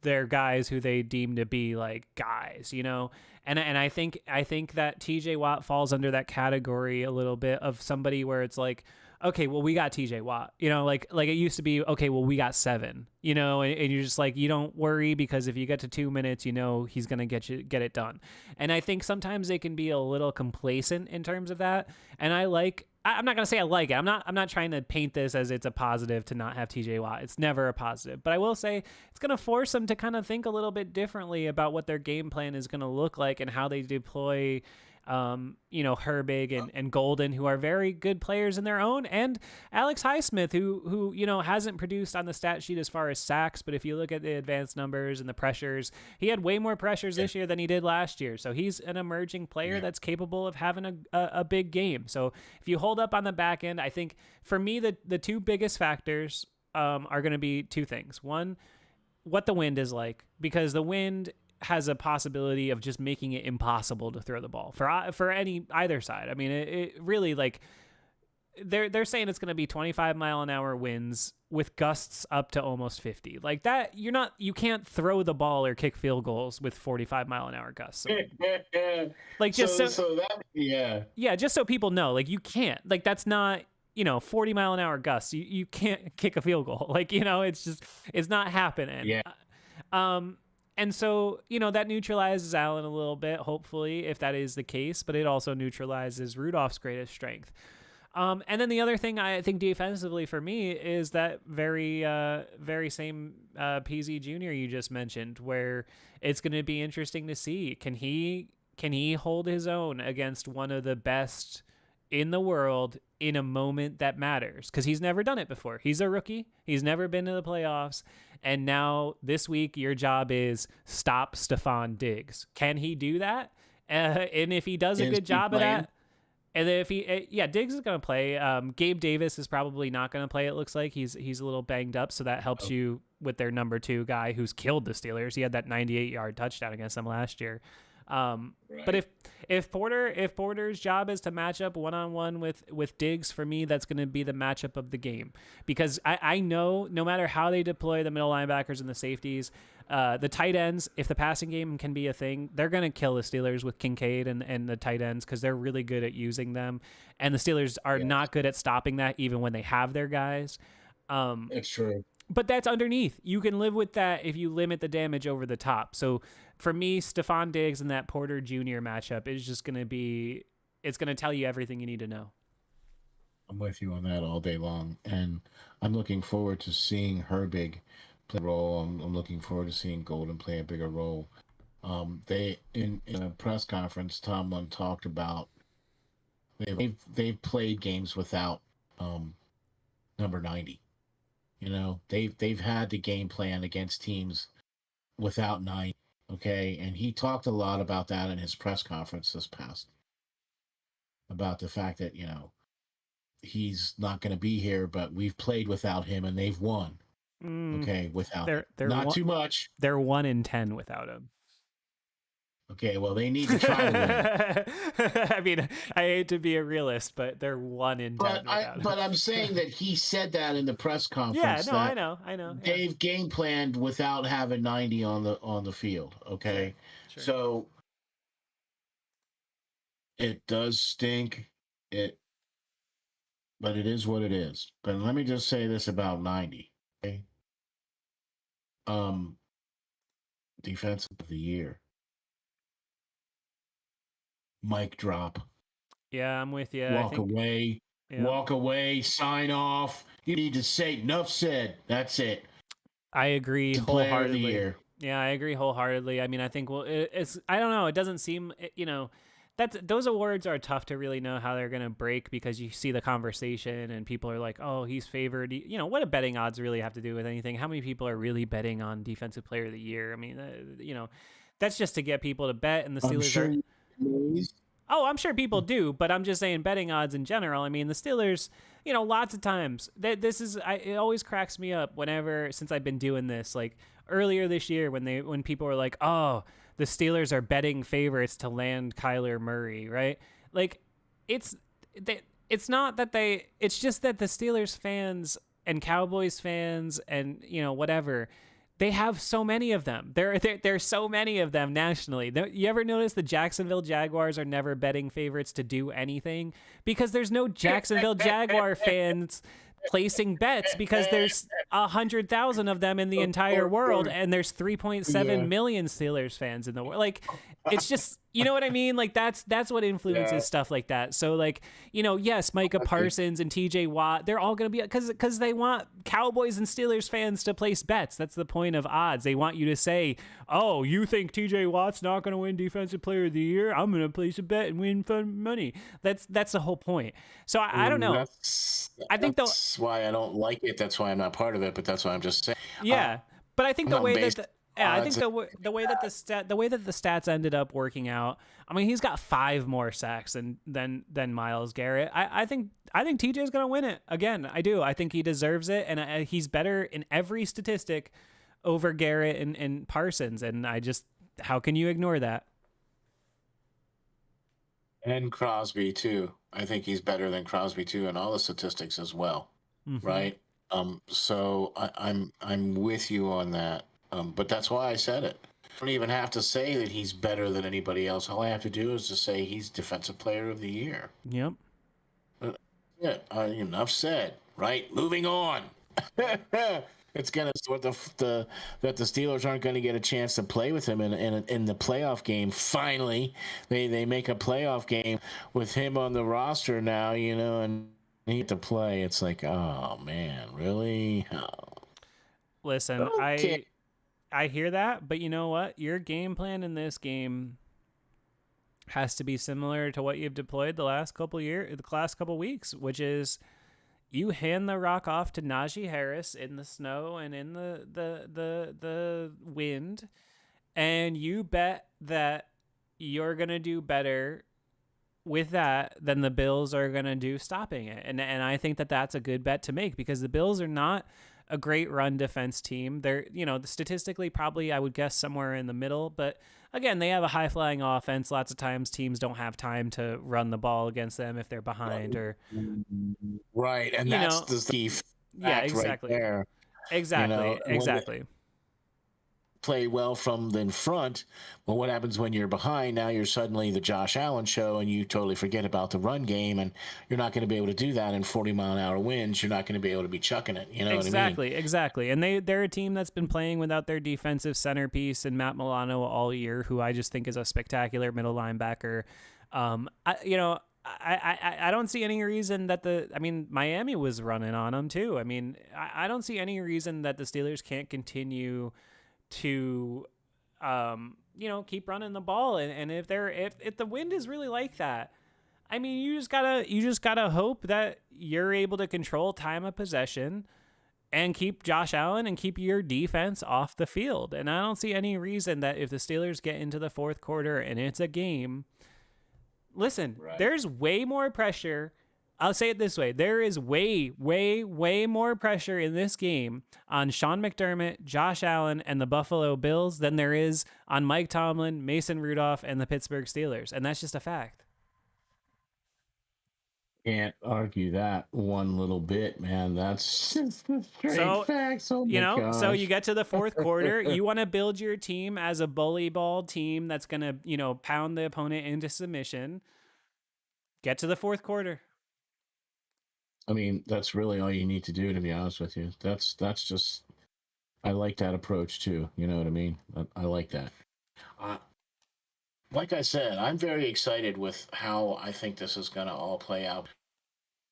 their guys who they deem to be like guys, you know, and I think that TJ Watt falls under that category a little bit of somebody where it's like, okay, well, we got TJ Watt, you know, like it used to be, okay, well, we got 7, you know, and you're just like, you don't worry, because if you get to 2 minutes, you know, he's going to get it done. And I think sometimes they can be a little complacent in terms of that. And I'm not going to say I like it. I'm not trying to paint this as it's a positive to not have TJ Watt. It's never a positive. But I will say it's going to force them to kind of think a little bit differently about what their game plan is going to look like and how they deploy, you know, Herbig and Golden, who are very good players in their own, and Alex Highsmith, who you know, hasn't produced on the stat sheet as far as sacks, but if you look at the advanced numbers and the pressures, he had way more pressures this year than he did last year. So he's an emerging player that's capable of having a big game. So if you hold up on the back end, I think for me the two biggest factors are going to be two things. One, what the wind is like, because the wind has a possibility of just making it impossible to throw the ball for either side. I mean, it really, like, they're saying it's going to be 25-mile-an-hour winds with gusts up to almost 50. Like that, you can't throw the ball or kick field goals with 45-mile-an-hour gusts. So, like, just
so that, yeah,
just so people know, like, you can't, like, that's not, 40-mile-an-hour gusts. You can't kick a field goal. Like, it's not happening.
Yeah.
And so, that neutralizes Allen a little bit, hopefully, if that is the case, but it also neutralizes Rudolph's greatest strength. And then the other thing I think defensively for me is that very same PZ Jr. you just mentioned, where it's going to be interesting to see, can he hold his own against one of the best in the world in a moment that matters? Because he's never done it before. He's a rookie. He's never been to the playoffs. And now this week, your job is stop Stephon Diggs. Can he do that? And if he does a good job of that, and then if Diggs is going to play. Gabe Davis is probably not going to play. It looks like he's a little banged up, so that helps you with their number 2 guy who's killed the Steelers. He had that 98-yard touchdown against them last year.
Right.
But if Porter's job is to match up one-on-one with Diggs, for me, that's going to be the matchup of the game, because I know no matter how they deploy the middle linebackers and the safeties, the tight ends, if the passing game can be a thing, they're going to kill the Steelers with Kincaid and the tight ends, because they're really good at using them, and the Steelers are not good at stopping that even when they have their guys.
It's true.
But that's underneath. You can live with that if you limit the damage over the top. So for me, Stephon Diggs and that Porter Jr. matchup is just going to be, it's going to tell you everything you need to know.
I'm with you on that all day long. And I'm looking forward to seeing Herbig play a role. I'm looking forward to seeing Golden play a bigger role. They in a press conference, Tomlin talked about they've played games without number 90. They've had the game plan against teams without 90. Okay, and he talked a lot about that in his press conference this past, about the fact that he's not going to be here, but we've played without him and they've won. Okay, without him. Not too much.
They're 1-10 without him.
Okay, well, they need to try to
win. I mean, I hate to be a realist, but they're 1-10 without him.
But I'm saying that he said that in the press conference.
Yeah, no, I know.
They've game planned without having 90 on the field. Okay,
sure.
So it does stink. But it is what it is. But let me just say this about 90. Okay, defensive of the year. Mic drop.
Yeah, I'm with you.
Walk away, sign off. You need to say, enough said. That's it.
I agree wholeheartedly.
Yeah,
I agree wholeheartedly. I mean, I think, it's, I don't know. It doesn't seem, those awards are tough to really know how they're going to break, because you see the conversation and people are like, oh, he's favored. What do betting odds really have to do with anything? How many people are really betting on Defensive Player of the Year? I mean, that's just to get people to bet, and the Steelers I'm sure people do, but I'm just saying betting odds in general. I mean, the Steelers, lots of times it always cracks me up since I've been doing this, like earlier this year when people were like, oh, the Steelers are betting favorites to land Kyler Murray, right? Like it's not that it's just that the Steelers fans and Cowboys fans and, whatever, they have so many of them. There's so many of them nationally. You ever notice the Jacksonville Jaguars are never betting favorites to do anything? Because there's no Jacksonville Jaguar fans placing bets, because there's 100,000 of them in the entire world, and there's 3.7 million Steelers fans in the world. Like, it's just, you know what I mean? Like, that's what influences stuff like that. So, like, yes, Micah Parsons and TJ Watt, they're all going to be, because they want Cowboys and Steelers fans to place bets. That's the point of odds. They want you to say, oh, you think TJ Watt's not going to win Defensive Player of the Year? I'm going to place a bet and win fun money. That's the whole point. So I don't know. I think
that's why I don't like it. That's why I'm not part of it. But that's why I'm just saying.
Yeah, but I think the way that I think the way that the stats ended up working out. I mean, he's got 5 more sacks than Myles Garrett. I think TJ's gonna win it again. I do. I think he deserves it, and he's better in every statistic over Garrett and Parsons. And how can you ignore that?
And Crosby too. I think he's better than Crosby too in all the statistics as well. Mm-hmm. Right. So I'm with you on that. But that's why I said it. I don't even have to say that he's better than anybody else. All I have to do is to say he's Defensive Player of the Year.
Yep.
Yeah, enough said. Right, moving on. It's gonna sort the that the Steelers aren't going to get a chance to play with him in the playoff game. Finally, they make a playoff game with him on the roster now. And he get to play. It's like, oh man, really?
Listen,
Okay.
I hear that, but you know what? Your game plan in this game has to be similar to what you've deployed the last couple weeks, which is you hand the rock off to Najee Harris in the snow and in the wind, and you bet that you're gonna do better with that than the Bills are gonna do stopping it. And I think that that's a good bet to make because the Bills are not a great run defense team. They're, statistically probably I would guess somewhere in the middle, but again, they have a high flying offense. Lots of times teams don't have time to run the ball against them if they're behind or
Right, and that's the key
yeah,
fact right
exactly.
there.
Exactly.
When they play well from the front, but what happens when you're behind? Now you're suddenly the Josh Allen show, and you totally forget about the run game, and you're not going to be able to do that in 40-mile-an-hour winds. You're not going to be able to be chucking it. You know what I mean?
Exactly. And they're a team that's been playing without their defensive centerpiece and Matt Milano all year, who I just think is a spectacular middle linebacker. I don't see any reason that Miami was running on them too. I don't see any reason that the Steelers can't continue to keep running the ball, and if the wind is really like that, you just gotta hope that you're able to control time of possession and keep Josh Allen and keep your defense off the field. And I don't see any reason that if the Steelers get into the fourth quarter and it's a game, listen, right, there's way more pressure. I'll say it this way. There is way, way, way more pressure in this game on Sean McDermott, Josh Allen, and the Buffalo Bills than there is on Mike Tomlin, Mason Rudolph, and the Pittsburgh Steelers. And that's just a fact.
Can't argue that one little bit, man. That's just the straight facts. Oh my gosh.
So you get to the fourth quarter. You want to build your team as a bully ball team that's going to, pound the opponent into submission. Get to the fourth quarter.
That's really all you need to do, to be honest with you. That's just, I like that approach too. You know what I mean? I like that. Like I said, I'm very excited with how I think this is going to all play out.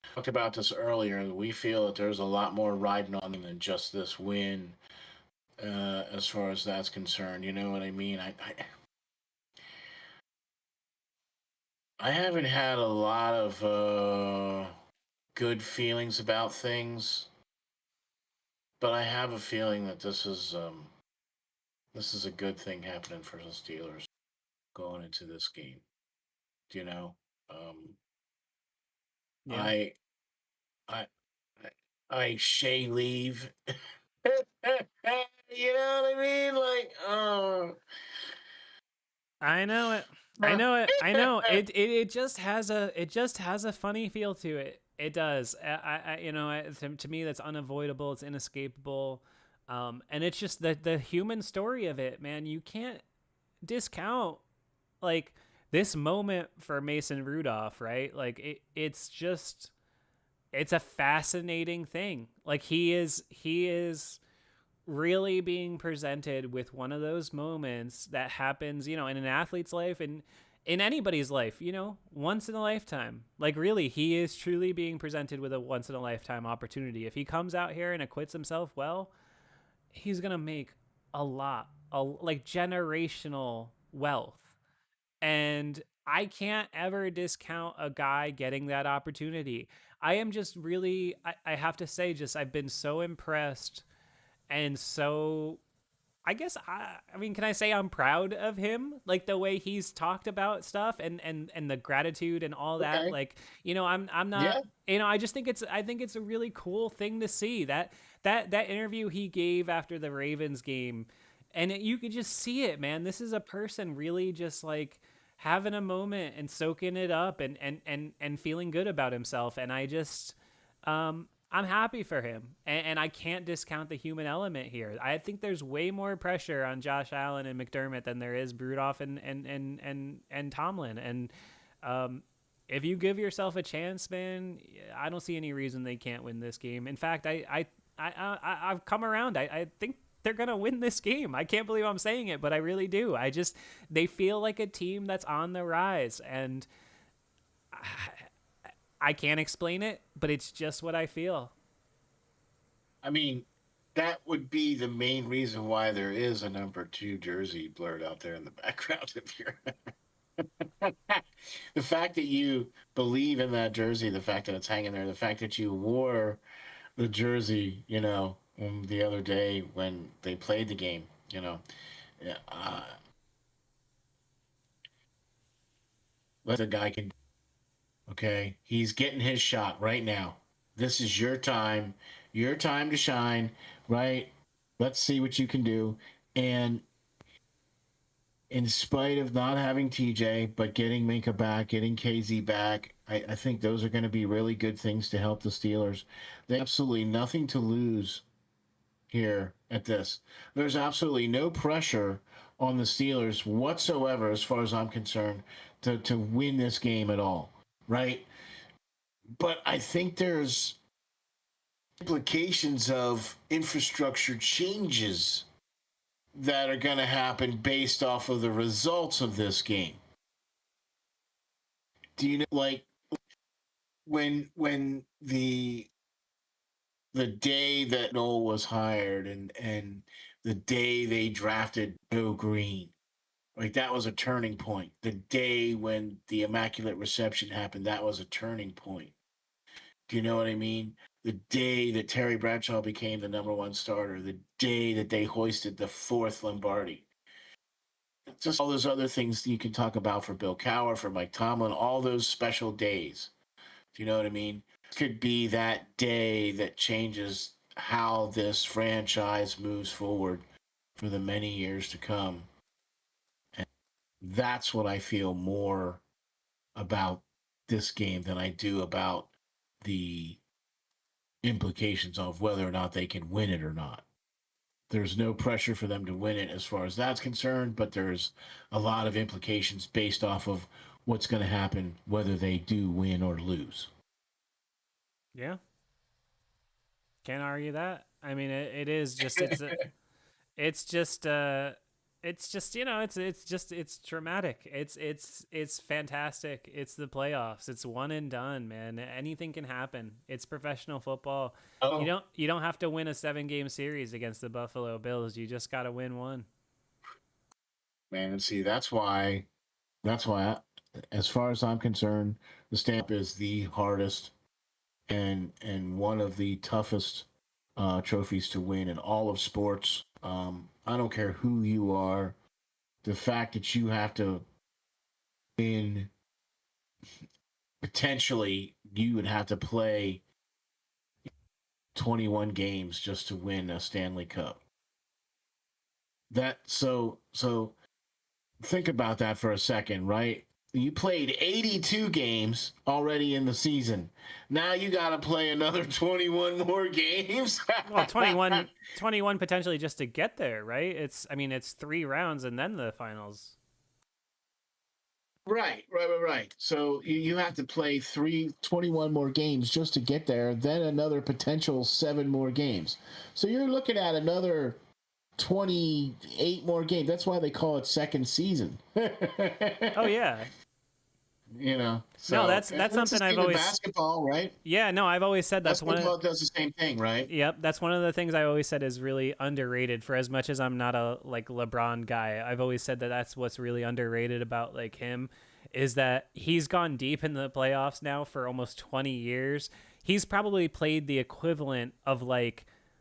I talked about this earlier. We feel that there's a lot more riding on them than just this win, as far as that's concerned. You know what I mean? I haven't had a lot of good feelings about things, but I have a feeling that this is a good thing happening for the Steelers going into this game. Yeah. I Shay leave. You know what I mean? Like, oh.
I know it. I know it just has a funny feel to it. It does. To me, that's unavoidable. It's inescapable. And it's just the human story of it, man. You can't discount like this moment for Mason Rudolph, right? Like it's a fascinating thing. Like he is really being presented with one of those moments that happens, in an athlete's life and in anybody's life, once in a lifetime. Like really, he is truly being presented with a once in a lifetime opportunity. If he comes out here and acquits himself well, he's going to make like generational wealth. And I can't ever discount a guy getting that opportunity. I am just really, I have to say, I've been so impressed. And so I guess can I say I'm proud of him? Like the way he's talked about stuff and the gratitude and all that. Okay. Like, I'm not, I just think I think it's a really cool thing to see that interview he gave after the Ravens game. And you could just see it, man. This is a person really just like having a moment and soaking it up and feeling good about himself. And I just, I'm happy for him, and I can't discount the human element here. I think there's way more pressure on Josh Allen and McDermott than there is Rudolph and Tomlin. And if you give yourself a chance, man, I don't see any reason they can't win this game. In fact, I've come around. I think they're gonna win this game. I can't believe I'm saying it, but I really do. They feel like a team that's on the rise, and I can't explain it, but it's just what I feel.
I mean, that would be the main reason why there is a number 2 jersey blurred out there in the background. If you're the fact that you believe in that jersey, the fact that it's hanging there, the fact that you wore the jersey, the other day when they played the game, yeah, what the guy can. Okay, he's getting his shot right now. This is your time to shine, right? Let's see what you can do. And in spite of not having TJ, but getting Minka back, getting KZ back, I think those are going to be really good things to help the Steelers. They have absolutely nothing to lose here at this. There's absolutely no pressure on the Steelers whatsoever, as far as I'm concerned, to win this game at all, right? But I think there's implications of infrastructure changes that are going to happen based off of the results of this game. Do you know, like, when the day that Noel was hired and the day they drafted Joe Green, like, that was a turning point. The day when the Immaculate Reception happened, that was a turning point. Do you know what I mean? The day that Terry Bradshaw became the number 1 starter, the day that they hoisted the 4th Lombardi. Just all those other things you can talk about for Bill Cowher, for Mike Tomlin, all those special days. Do you know what I mean? It could be that day that changes how this franchise moves forward for the many years to come. And that's what I feel more about this game than I do about the implications of whether or not they can win it or not. There's no pressure for them to win it as far as that's concerned, but there's a lot of implications based off of what's going to happen whether they do win or lose.
Yeah, can't argue that. I mean, it is just it's just it's just it's dramatic. It's fantastic. It's the playoffs. It's one and done, man. Anything can happen. It's professional football.
Oh,
You don't have to win a 7-game series against the Buffalo Bills. You just got to win one.
man, see, that's why as far as I'm concerned, the stamp is the hardest and one of the toughest trophies to win in all of sports. I don't care who you are. The fact that you have to win, potentially, you would have to play 21 games just to win a Stanley Cup. So think about that for a second, right? You played 82 games already in the season. Now you got to play another 21 more games.
Well, 21 potentially just to get there, right? It's 3 rounds and then the finals.
Right. So you have to play 21 more games just to get there, then another potential 7 more games. So you're looking at another 28 more games. That's why they call it second season.
Oh yeah.
So
No, that's something I've always
basketball, right?
Yeah, no, I've always said that's
Basketball does the same thing, right?
Yep, that's one of the things I always said is really underrated. For as much as I'm not a LeBron guy, I've always said that that's what's really underrated about him is that he's gone deep in the playoffs now for almost 20 years. He's probably played the equivalent of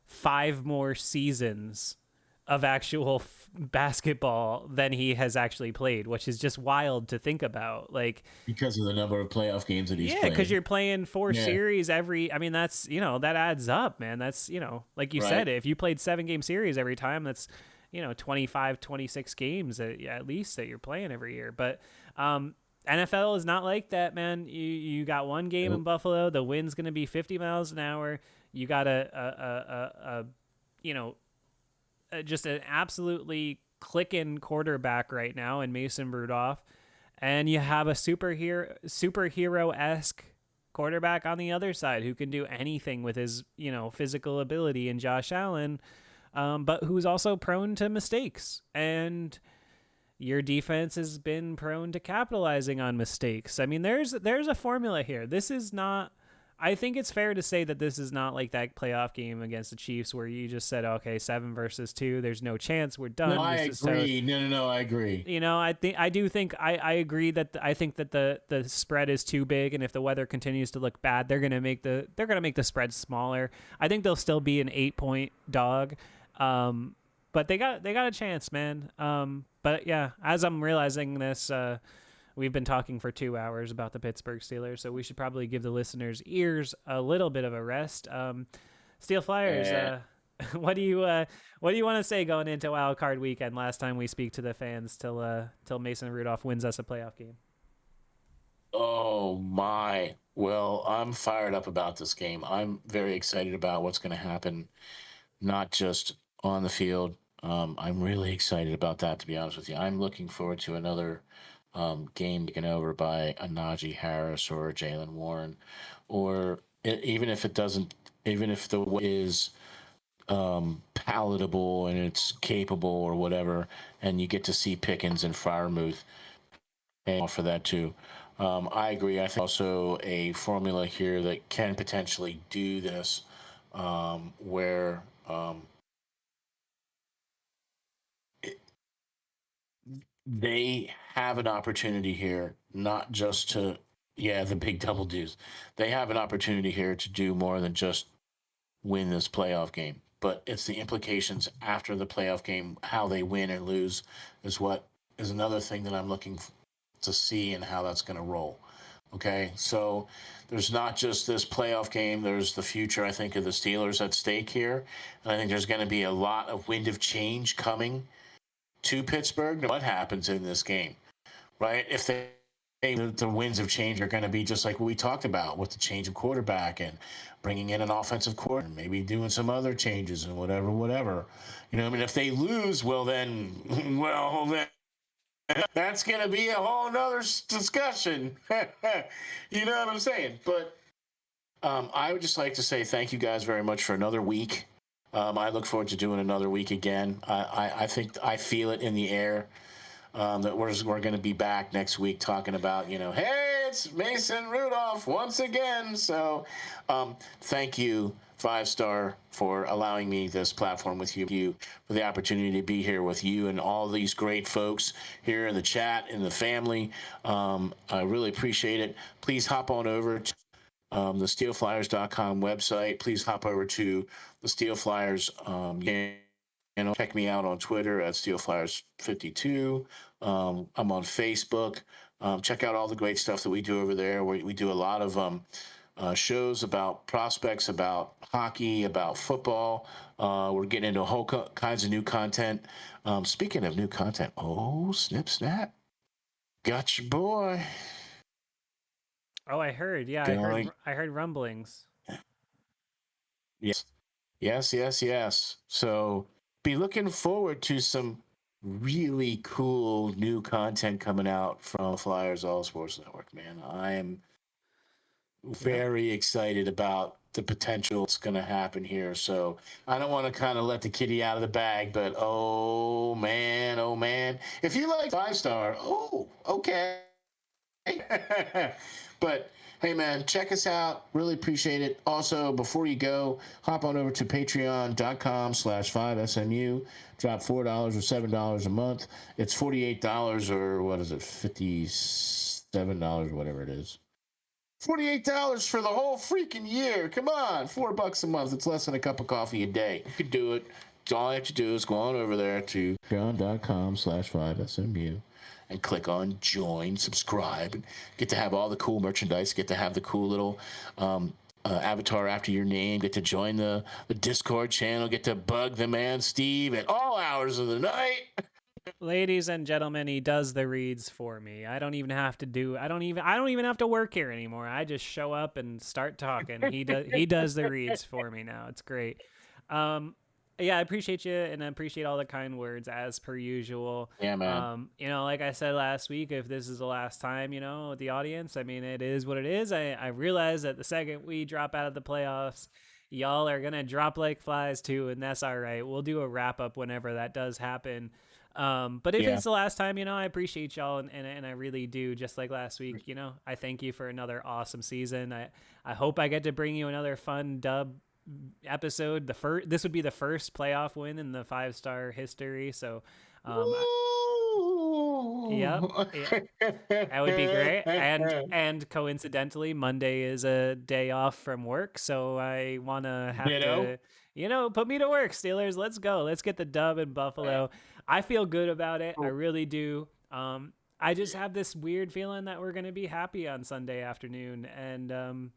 5 more seasons of actual basketball than he has actually played, which is just wild to think about.
Because of the number of playoff games that he's played.
Yeah, because you're playing 4 series every. I mean, that's that adds up, man. That's like you said, if you played 7-game series every time, that's 25, 26 games at least that you're playing every year. But NFL is not like that, man. You got one game in Buffalo. The wind's going to be 50 miles an hour. You got just an absolutely clicking quarterback right now in Mason Rudolph. and you have a superhero-esque quarterback on the other side who can do anything with his, physical ability in Josh Allen, but who's also prone to mistakes. And your defense has been prone to capitalizing on mistakes. I mean, there's a formula here. This is not, I think it's fair to say that this is not like that playoff game against the Chiefs where you just said, okay, 7 versus 2, there's no chance, we're done.
No, I agree. No, I agree.
I agree that I think that the spread is too big, and if the weather continues to look bad, they're gonna make the spread smaller. I think they'll still be an 8-point dog, but they got a chance, man. But yeah, as I'm realizing this, we've been talking for 2 hours about the Pittsburgh Steelers, so we should probably give the listeners' ears a little bit of a rest. Steel Flyers, what do you want to say going into Wild Card Weekend? Last time we speak to the fans till Mason Rudolph wins us a playoff game.
Oh my! Well, I'm fired up about this game. I'm very excited about what's going to happen, not just on the field. I'm really excited about that, to be honest with you. I'm looking forward to another game taken over by a Najee Harris or a Jalen Warren, or even if the way is palatable and it's capable or whatever, and you get to see Pickens and Freiermuth and for that too. I agree. I think also a formula here that can potentially do this, where they have an opportunity here, not just to, the big double do's. They have an opportunity here to do more than just win this playoff game. But it's the implications after the playoff game, how they win and lose, is another thing that I'm looking to see and how that's going to roll. Okay, so there's not just this playoff game. There's the future, I think, of the Steelers at stake here. And I think there's going to be a lot of wind of change coming to Pittsburgh. What happens in this game, right? If the winds of change are going to be just like what we talked about with the change of quarterback and bringing in an offensive coordinator, maybe doing some other changes and whatever. If they lose, then that's going to be a whole nother discussion. You know what I'm saying? But I would just like to say thank you guys very much for another week. I look forward to doing another week again. I think I feel it in the air that we're going to be back next week talking about, hey, it's Mason Rudolph once again. So thank you, 5-Star, for allowing me this platform with you, for the opportunity to be here with you and all these great folks here in the chat, in the family. I really appreciate it. Please hop on over to the steelflyers.com website. Please hop over to the Steel Flyers channel. Check me out on Twitter at SteelFlyers52. I'm on Facebook. Check out all the great stuff that we do over there. We do a lot of shows about prospects, about hockey, about football. We're getting into whole kinds of new content. Speaking of new content, snap. Got your boy.
Oh, I heard. Yeah, I heard rumblings.
Yes. So be looking forward to some really cool new content coming out from Flyers All Sports Network, man. I am very excited about the potential that's going to happen here. So I don't want to kind of let the kitty out of the bag, but oh man. If you like 5-Star, okay. But hey, man, check us out. Really appreciate it. Also, before you go, hop on over to patreon.com/5SMU. Drop $4 or $7 a month. It's $48 or what is it, $57 or whatever it is. $48 for the whole freaking year. Come on, $4 a month. It's less than a cup of coffee a day. You could do it. All you have to do is go on over there to patreon.com/5SMU. and click on join, subscribe, and get to have all the cool merchandise, get to have the cool little avatar after your name, get to join the Discord channel, get to bug the man Steve at all hours of the night.
Ladies and gentlemen, he does the reads for me. I don't even have to work here anymore. I just show up and start talking. He does the reads for me now. It's great. Yeah, I appreciate you, and I appreciate all the kind words as per usual.
Yeah, man.
Like I said last week, if this is the last time, with the audience, I mean, it is what it is. I realize that the second we drop out of the playoffs, y'all are gonna drop like flies too, and that's all right. We'll do a wrap up whenever that does happen. But if
Yeah.
it's the last time, I appreciate y'all, and I really do. Just like last week, I thank you for another awesome season. I hope I get to bring you another fun dub episode. This would be the first playoff win in the 5-star history. So, yep, yeah, that would be great. And coincidentally, Monday is a day off from work, so I want to have
Ditto.
to, put me to work. Steelers, let's go. Let's get the dub in Buffalo. I feel good about it. I really do. I just have this weird feeling that we're gonna be happy on Sunday afternoon, and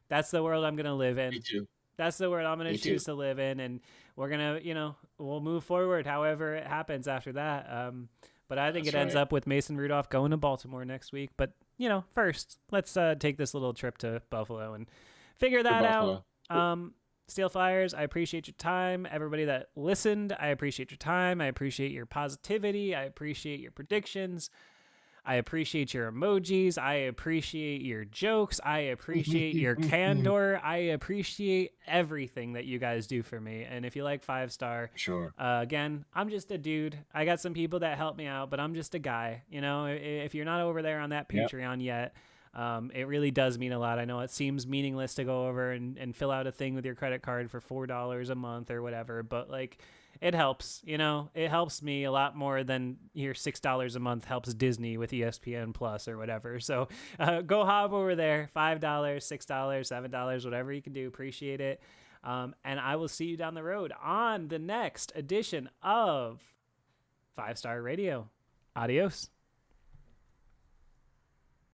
that's the world I'm gonna live in.
Me too.
That's the world I'm going to choose to live in. And we're going to, we'll move forward however it happens after that. But I think
That's
it ends
right.
up with Mason Rudolph going to Baltimore next week. But, first, let's take this little trip to Buffalo and figure that out. Steel Flyers, I appreciate your time. Everybody that listened, I appreciate your time. I appreciate your positivity. I appreciate your predictions. I appreciate your emojis. I appreciate your jokes. I appreciate your candor. I appreciate everything that you guys do for me. And if you like 5-star,
Sure.
Again, I'm just a dude. I got some people that help me out, but I'm just a guy. If you're not over there on that Patreon yet, it really does mean a lot. I know it seems meaningless to go over and fill out a thing with your credit card for $4 a month or whatever, but it helps. It helps me a lot more than your $6 a month helps Disney with ESPN Plus or whatever. So go hop over there, $5, $6, $7, whatever you can do. Appreciate it. And I will see you down the road on the next edition of 5-Star Radio. Adios.